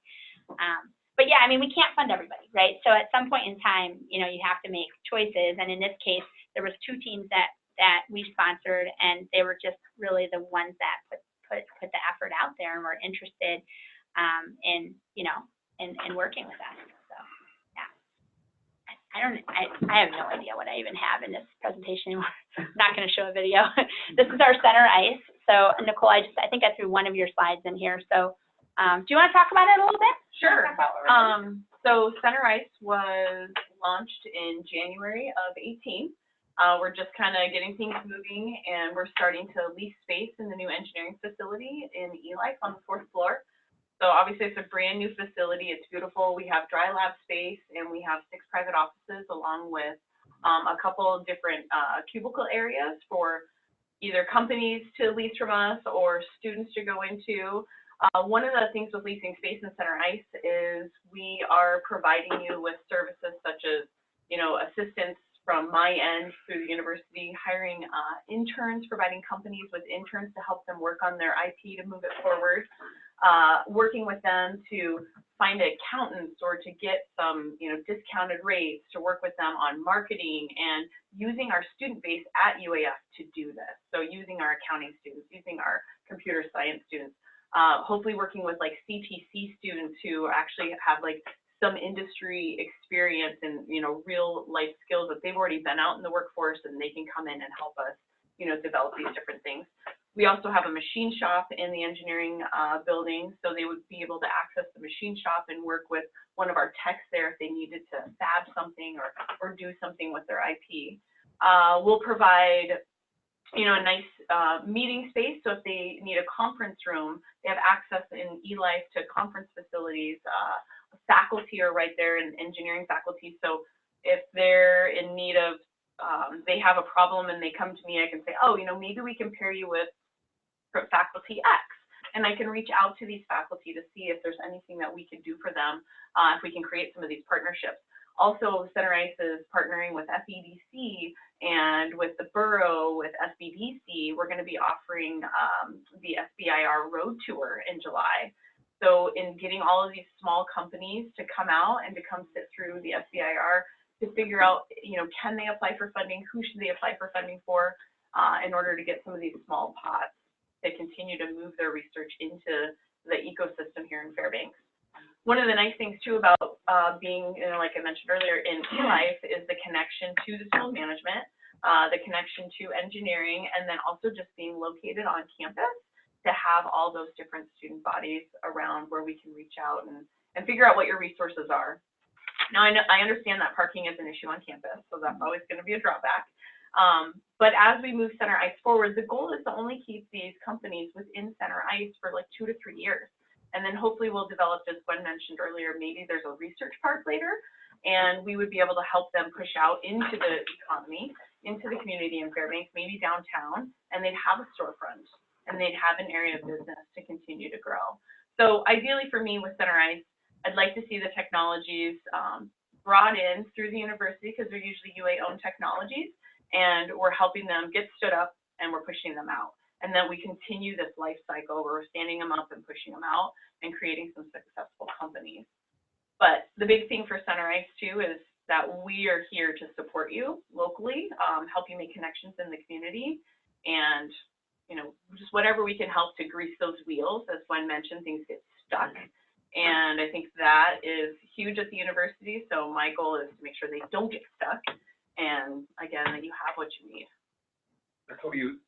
B: But yeah, I mean, we can't fund everybody, right? So at some point in time, you know, you have to make choices. And in this case, there was 2 teams that we sponsored, and they were just really the ones that put the effort out there and were interested in, you know, in working with us. So yeah, I have no idea what I even have in this presentation anymore. I'm not going to show a video. This is our center ice. So Nicole, I think I threw one of your slides in here. So do you want to talk about it a little bit?
C: Sure. So Center Ice was launched in January of 18. We're just kind of getting things moving, and we're starting to lease space in the new engineering facility in Hiiiyah on the 4th floor. So obviously it's a brand new facility. It's beautiful. We have dry lab space, and we have 6 private offices along with a couple of different cubicle areas for either companies to lease from us or students to go into. One of the things with leasing space in Center Ice is we are providing you with services such as, you know, assistance from my end through the university, hiring interns, providing companies with interns to help them work on their IP to move it forward, working with them to find accountants or to get some, you know, discounted rates, to work with them on marketing, and using our student base at UAF to do this. So using our accounting students, using our computer science students. Hopefully working with like CTC students who actually have like some industry experience and, you know, real life skills that they've already been out in the workforce, and they can come in and help us, you know, develop these different things. We also have a machine shop in the engineering building, so they would be able to access the machine shop and work with one of our techs there if they needed to fab something or do something with their IP. We'll provide, you know, a nice meeting space. So if they need a conference room, they have access in eLife to conference facilities. Faculty are right there, in engineering faculty. So if they're in need of, they have a problem and they come to me, I can say, oh, you know, maybe we can pair you with faculty X. And I can reach out to these faculty to see if there's anything that we can do for them, if we can create some of these partnerships. Also, Center Ice is partnering with FEDC and with the borough, with SBDC. We're going to be offering the SBIR road tour in July. So in getting all of these small companies to come out and to come sit through the SBIR to figure out, you know, can they apply for funding? Who should they apply for funding for in order to get some of these small pots to continue to move their research into the ecosystem here in Fairbanks. One of the nice things too about being, you know, like I mentioned earlier, in eLife is the connection to the school management, the connection to engineering, and then also just being located on campus to have all those different student bodies around where we can reach out and figure out what your resources are. Now, I understand that parking is an issue on campus, so that's always going to be a drawback. But as we move Center Ice forward, the goal is to only keep these companies within Center Ice for like 2 to 3 years. And then hopefully we'll develop, as Gwen mentioned earlier, maybe there's a research park later, and we would be able to help them push out into the economy, into the community in Fairbanks, maybe downtown, and they'd have a storefront, and they'd have an area of business to continue to grow. So ideally for me with Center Ice, I'd like to see the technologies brought in through the university, because they're usually UA-owned technologies, and we're helping them get stood up, and we're pushing them out. And then we continue this life cycle where we're standing them up and pushing them out and creating some successful companies. But the big thing for Center Ice too is that we are here to support you locally, help you make connections in the community, and, you know, just whatever we can help to grease those wheels. As Gwen mentioned, things get stuck. And I think that is huge at the university. So my goal is to make sure they don't get stuck, and again, that you have what you need.
A: Nicole, you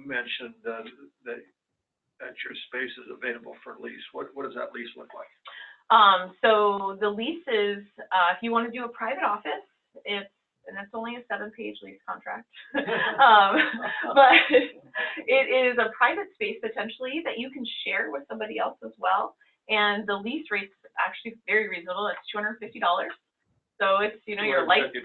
A: mentioned that your space is available for lease. What does that lease look like?
C: So the lease is, if you want to do a private office, it's only a 7-page lease contract. But it is a private space potentially that you can share with somebody else as well. And the lease rate's actually very reasonable. It's $250. So it's, you know, your light
A: $50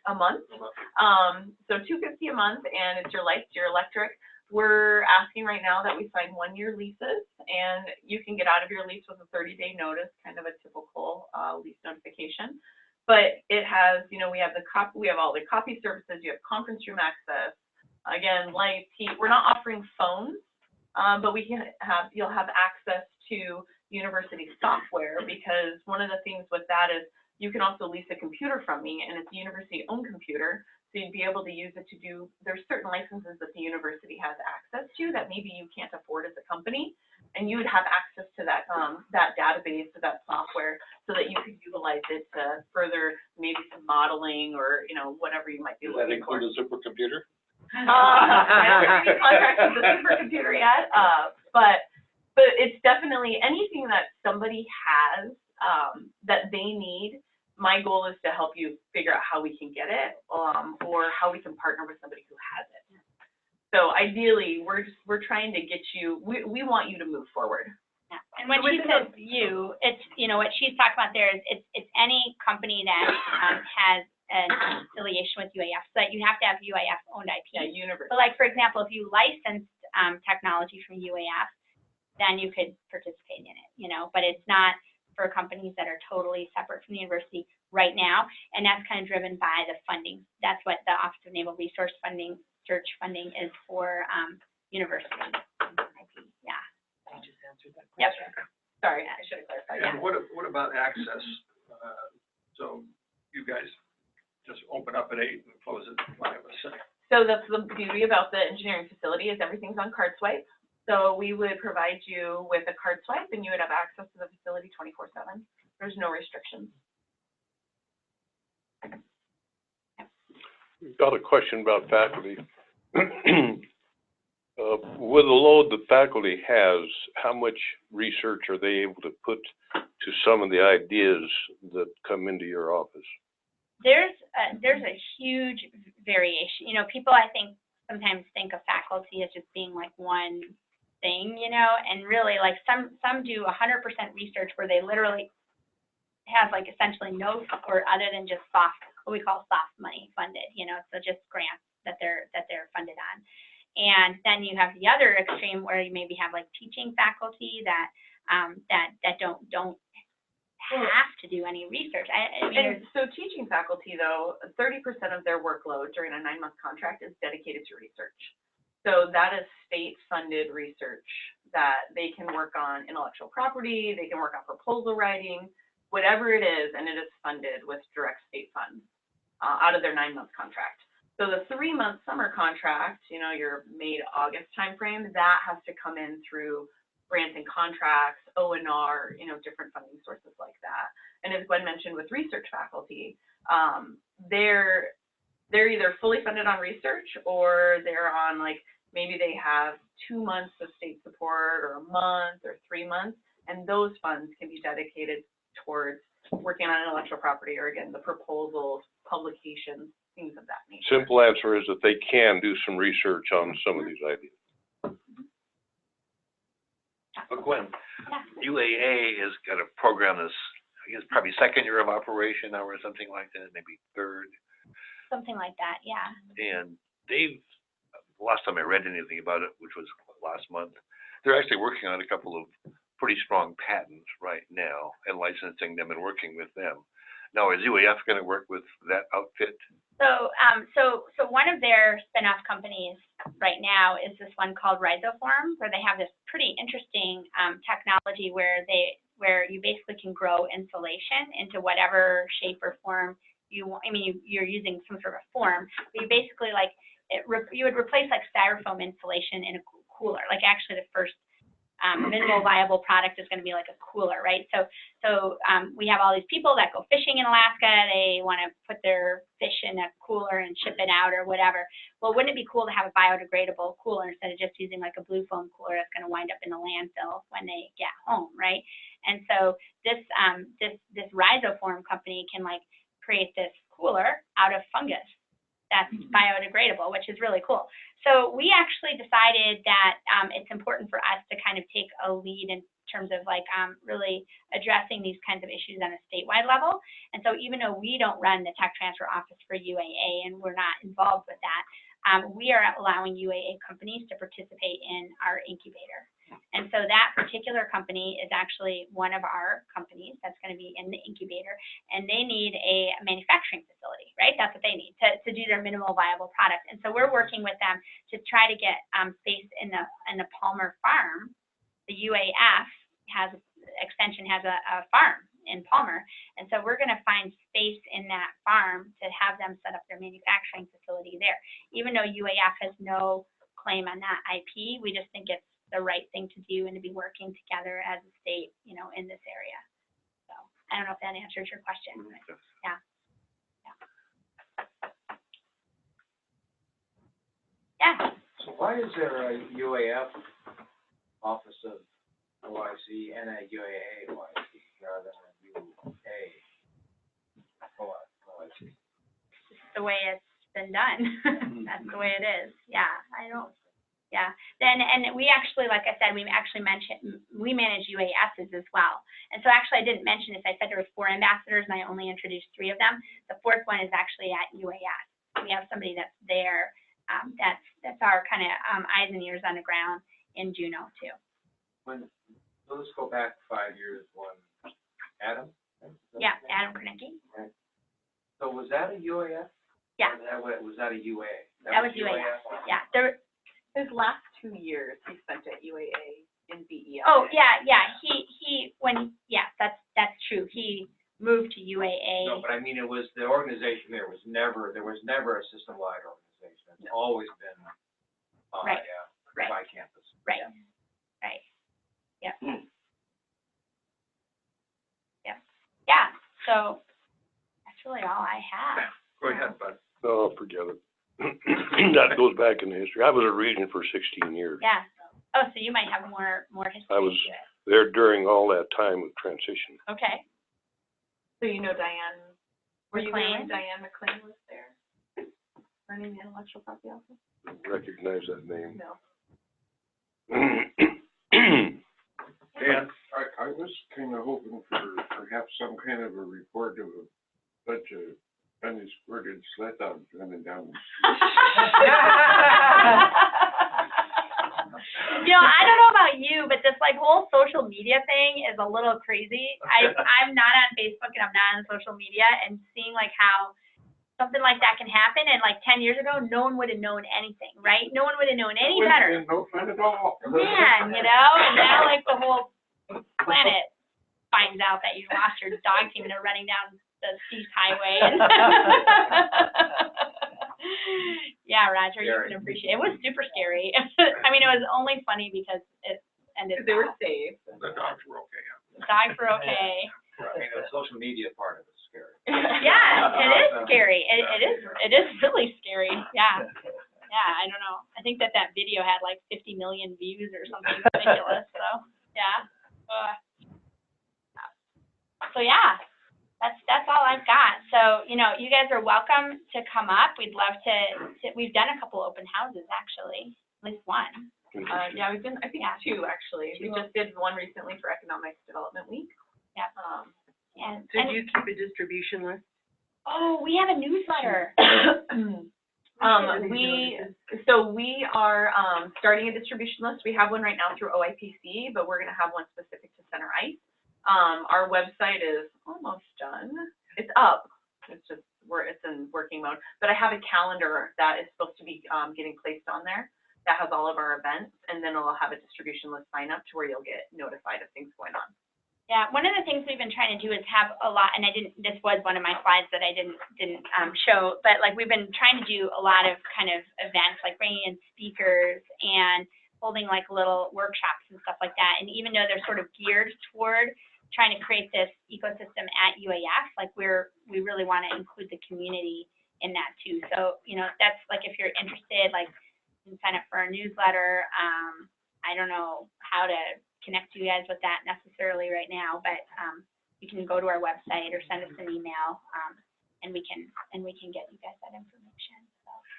A: a
C: month.
A: month.
C: So $250 a month, and it's your lights, your electric. We're asking right now that we sign 1-year leases, and you can get out of your lease with a 30-day notice, kind of a typical lease notification. But it has, you know, we have all the copy services, you have conference room access, again, lights, heat. We're not offering phones, but you'll have access to university software, because one of the things with that is you can also lease a computer from me, and it's a university-owned computer. So you'd be able to use it to do, there's certain licenses that the university has access to that maybe you can't afford as a company, and you would have access to that that database, to that software, so that you could utilize it to further maybe some modeling or, you know, whatever you might be looking for.
D: Does that include a supercomputer?
C: I haven't contracted the supercomputer yet, but it's definitely anything that somebody has that they need. My goal is to help you figure out how we can get it, or how we can partner with somebody who has it. So ideally, we're trying to get you. We want you to move forward.
B: Yeah. And when she says you, it's, you know, what she's talking about there is it's any company that has an affiliation with UAF, so that you have to have UAF owned IP.
C: Yeah, university.
B: But like, for example, if you licensed technology from UAF, then you could participate in it, you know, but it's not for companies that are totally separate from the university right now, and that's kind of driven by the funding. That's what the Office of Naval Resource Funding, search funding is for universities. Yeah.
A: I just answered that
B: Yep.
A: question.
C: Sorry, I should have clarified.
A: And what about access? So you guys just open up at 8 and close at 5 or 6.
C: So that's the beauty about the engineering facility, is everything's on card swipe. So we would provide you with a card swipe, and you would have access to the facility 24/7. There's no restrictions.
D: Got a question about faculty. With the load the faculty has, how much research are they able to put to some of the ideas that come into your office?
B: There's a huge variation. You know, people, I think, sometimes think of faculty as just being like one thing, you know, and really, like, some do 100% research where they literally have, like, essentially no support other than just soft, what we call soft money funded, you know, so just grants that they're funded on. And then you have the other extreme where you maybe have like teaching faculty that don't have to do any research. I mean,
C: so teaching faculty, though, 30% of their workload during a 9-month contract is dedicated to research. So that is state-funded research that they can work on intellectual property, they can work on proposal writing, whatever it is, and it is funded with direct state funds out of their 9-month contract. So the 3-month summer contract, you know, your May to August timeframe, that has to come in through grants and contracts, O&R, you know, different funding sources like that. And as Gwen mentioned with research faculty, they're either fully funded on research, or they're on, like, maybe they have 2 months of state support, or a month, or 3 months, and those funds can be dedicated towards working on intellectual property, or again, the proposals, publications, things of that nature.
D: Simple answer is that they can do some research on some of these ideas.
F: But Gwen, UAA has got a program that's, I guess, probably 2nd year of operation now, or something like that, maybe 3rd.
B: something like that, yeah.
F: And they've, last time I read anything about it, which was last month, they're actually working on a couple of pretty strong patents right now and licensing them and working with them. Now, is UAF going to work with that outfit?
B: So one of their spinoff companies right now is this one called Reso Farm, where they have this pretty interesting technology where you basically can grow insulation into whatever shape or form you want. I mean, you're using some sort of form, but you basically, like, you would replace like styrofoam insulation in a cooler. Like, actually the first minimal viable product is going to be like a cooler, right? So we have all these people that go fishing in Alaska. They want to put their fish in a cooler and ship it out or whatever. Well, wouldn't it be cool to have a biodegradable cooler instead of just using like a blue foam cooler that's going to wind up in the landfill when they get home, right? And so this Reso Farm company can like create this cooler out of fungus that's biodegradable, which is really cool. So we actually decided that it's important for us to kind of take a lead in terms of like really addressing these kinds of issues on a statewide level. And so even though we don't run the tech transfer office for UAA and we're not involved with that, we are allowing UAA companies to participate in our incubator. And so that particular company is actually one of our companies that's going to be in the incubator, and they need a manufacturing facility, right? That's what they need to do their minimal viable product. And so we're working with them to try to get space in the Palmer farm. The UAF extension has a farm in Palmer, and so we're going to find space in that farm to have them set up their manufacturing facility there. Even though UAF has no claim on that IP, we just think it's the right thing to do and to be working together as a state, in this area. So I don't know if that answers your question. But yeah. Yeah.
E: So why is there a UAF Office of OIC and a UAA OIC rather than a UA OIC?
B: It's the way it's been done. That's the way it is. Yeah, Yeah. And we actually, like I said, we manage UASs as well. And so actually I didn't mention this. I said there was 4 ambassadors and I only introduced 3 of them. The 4th one is actually at UAS. We have somebody that's there. That's our kind of eyes and ears on the ground in Juneau too.
E: Let's go back 5 years, Adam?
B: Yeah, Adam Kornicki.
E: Right. So was that a UAF?
B: Yeah.
E: Or was that a UA?
B: That was UAF. Yeah.
C: His last 2 years he spent at UAA in BEI.
B: Oh yeah. That's true. He moved to UAA.
E: No, but I mean, the organization there was never a system-wide organization. It's always been
B: Right.
E: by campus.
B: Right. Yeah. Right. Yep. Yep. Yeah. So that's really all I have.
A: Go ahead, Bud.
D: Oh, forget it. That goes back in the history. I was a regent for 16 years.
B: Yeah. Oh, so you might have more history.
D: I was
B: to it.
D: there during all that time of transition.
B: Okay.
C: So Diane, were you there when
B: McLean?
C: Diane McLean was there? Running the intellectual property office?
D: Recognize that name.
C: No.
A: Dan?
H: I was kind of hoping for perhaps some kind of a report of a bunch of unescorted sled dogs running down the street.
B: I don't know about you, but this whole social media thing is a little crazy. I'm not on Facebook and I'm not on social media, and seeing how something like that can happen, and 10 years ago, no one would have known anything, right? No one would have known any better.
H: No fun at all.
B: Man, and now the whole planet finds out that you lost your dog team and they're running down the East Highway. Yeah, Roger, you can appreciate it. It was super scary. I mean, it was only funny because it ended.
C: They were safe.
A: The dogs were okay.
B: The dogs were okay.
E: I mean, the social media part of it's scary.
B: Yeah, it is scary. It is really scary. Yeah. Yeah, I don't know. I think that video had 50 million views or something ridiculous. So yeah. So yeah, that's all I've got. So you guys are welcome to come up. We'd love to. We've done a couple open houses actually, at least one.
C: Yeah, we've done, I think, 2 actually. We just did one recently for Economic Development Week.
B: Yeah. And
J: you keep a distribution list?
B: Oh, we have a newsletter.
C: We are starting a distribution list. We have one right now through OIPC, but we're going to have one specific to Center Ice. Our website is almost done. It's up. It's in working mode. But I have a calendar that is supposed to be getting placed on there that has all of our events, and then it'll have a distribution list sign up to where you'll get notified of things going on.
B: Yeah, one of the things we've been trying to do is have a lot, and this was one of my slides that I didn't show, but we've been trying to do a lot of kind of events, bringing in speakers and holding little workshops and stuff like that. And even though they're sort of geared toward trying to create this ecosystem at UAF, we really want to include the community in that too. So, that's if you're interested, you can sign up for our newsletter. I don't know how to connect you guys with that necessarily right now, but you can go to our website or send us an email, and we can get you guys that information.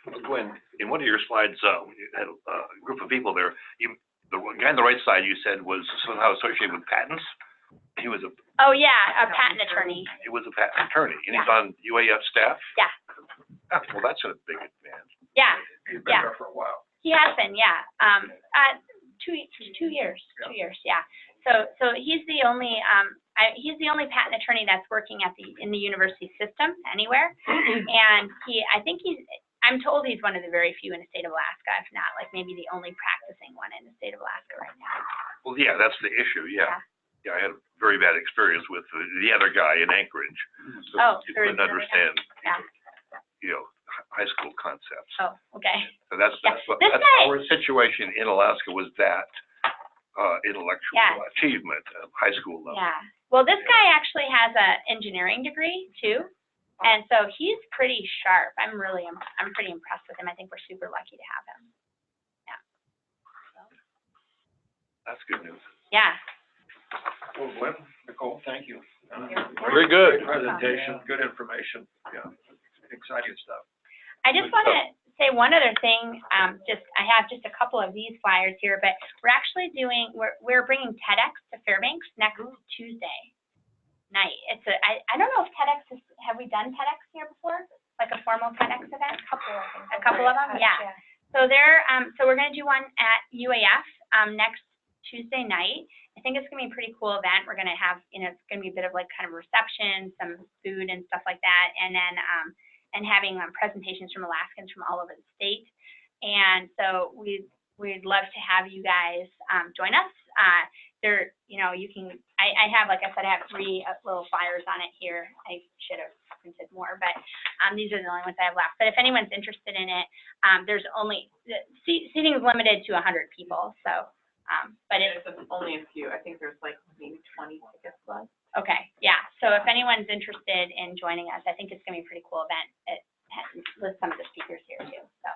B: So.
F: Gwen, in one of your slides, you had a group of people there. The guy on the right side you said was somehow associated with patents. He was a
B: patent attorney.
F: He was a patent attorney, and
B: Yeah.
F: he's on UAF staff.
B: Yeah.
F: Well, that's a big advance.
B: Yeah.
A: He's been
B: Yeah.
A: there for a while.
B: He has been, yeah. 2 years,
A: Yeah.
B: 2 years, yeah. So he's the only patent attorney that's working in the university system anywhere. And I'm told he's one of the very few in the state of Alaska, if not like maybe the only practicing one in the state of Alaska right now.
F: Well, yeah, that's the issue, yeah. Yeah, I had a very bad experience with the other guy in Anchorage. So
B: Oh,
F: you
B: there was
F: couldn't
B: another
F: understand,
B: Yeah.
F: high school concepts.
B: Oh, okay.
F: So that's
B: This guy-
F: our situation in Alaska was that, intellectual
B: Yeah.
F: achievement, high school level.
B: Yeah. Well, this guy actually has a engineering degree too. And so he's pretty sharp. I'm pretty impressed with him. I think we're super lucky to have him.
F: That's good news.
B: Yeah.
A: Well, Gwen, Nicole, thank you.
D: Very good.
A: Great presentation, good information, yeah, exciting stuff.
B: I just want to say one other thing. I have just a couple of these flyers here, but we're actually we're bringing TEDx to Fairbanks next Tuesday night. I don't know if have we done TEDx here before? Like a formal TEDx event? A couple of them, yeah. So we're going to do one at UAF next Tuesday night. I think it's going to be a pretty cool event. We're going to have, it's going to be a bit of like kind of reception, some food and stuff like that, and then and having presentations from Alaskans from all over the state. And so we'd love to have you guys join us. You can. I have, like I said, I have 3 little flyers on it here. I should have printed more, but these are the only ones I have left. But if anyone's interested in it, there's only seating is limited to 100 people. So. But it's
C: only a few. I think there's like maybe 20 tickets left.
B: okay. Yeah. So if anyone's interested in joining us, I think it's going to be a pretty cool event. It lists some of the speakers here too. So.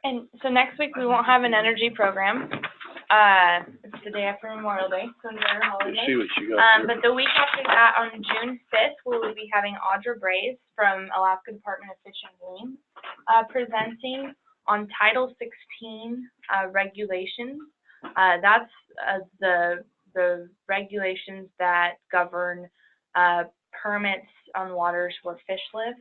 K: And so next week we won't have an energy program. It's the day after Memorial Day, so another holiday.
D: Let's see what you got here.
K: But the week after that, on June 5th, we will be having Audra Braze from Alaska Department of Fish and Game presenting on Title 16 regulations. That's the regulations that govern permits on waters where fish live.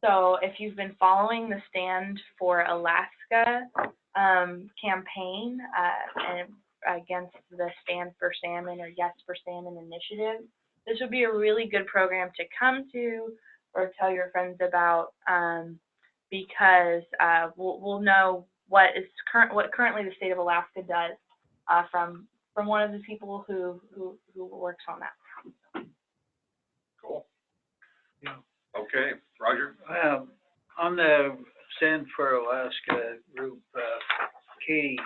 K: So if you've been following the Stand for Alaska campaign and against the Stand for Salmon or Yes for Salmon initiative, this would be a really good program to come to or tell your friends about. Because we'll know what currently the state of Alaska does from one of the people who works on that.
A: Cool. Yeah. Okay, Roger?
L: On the Stand for Alaska group, Katie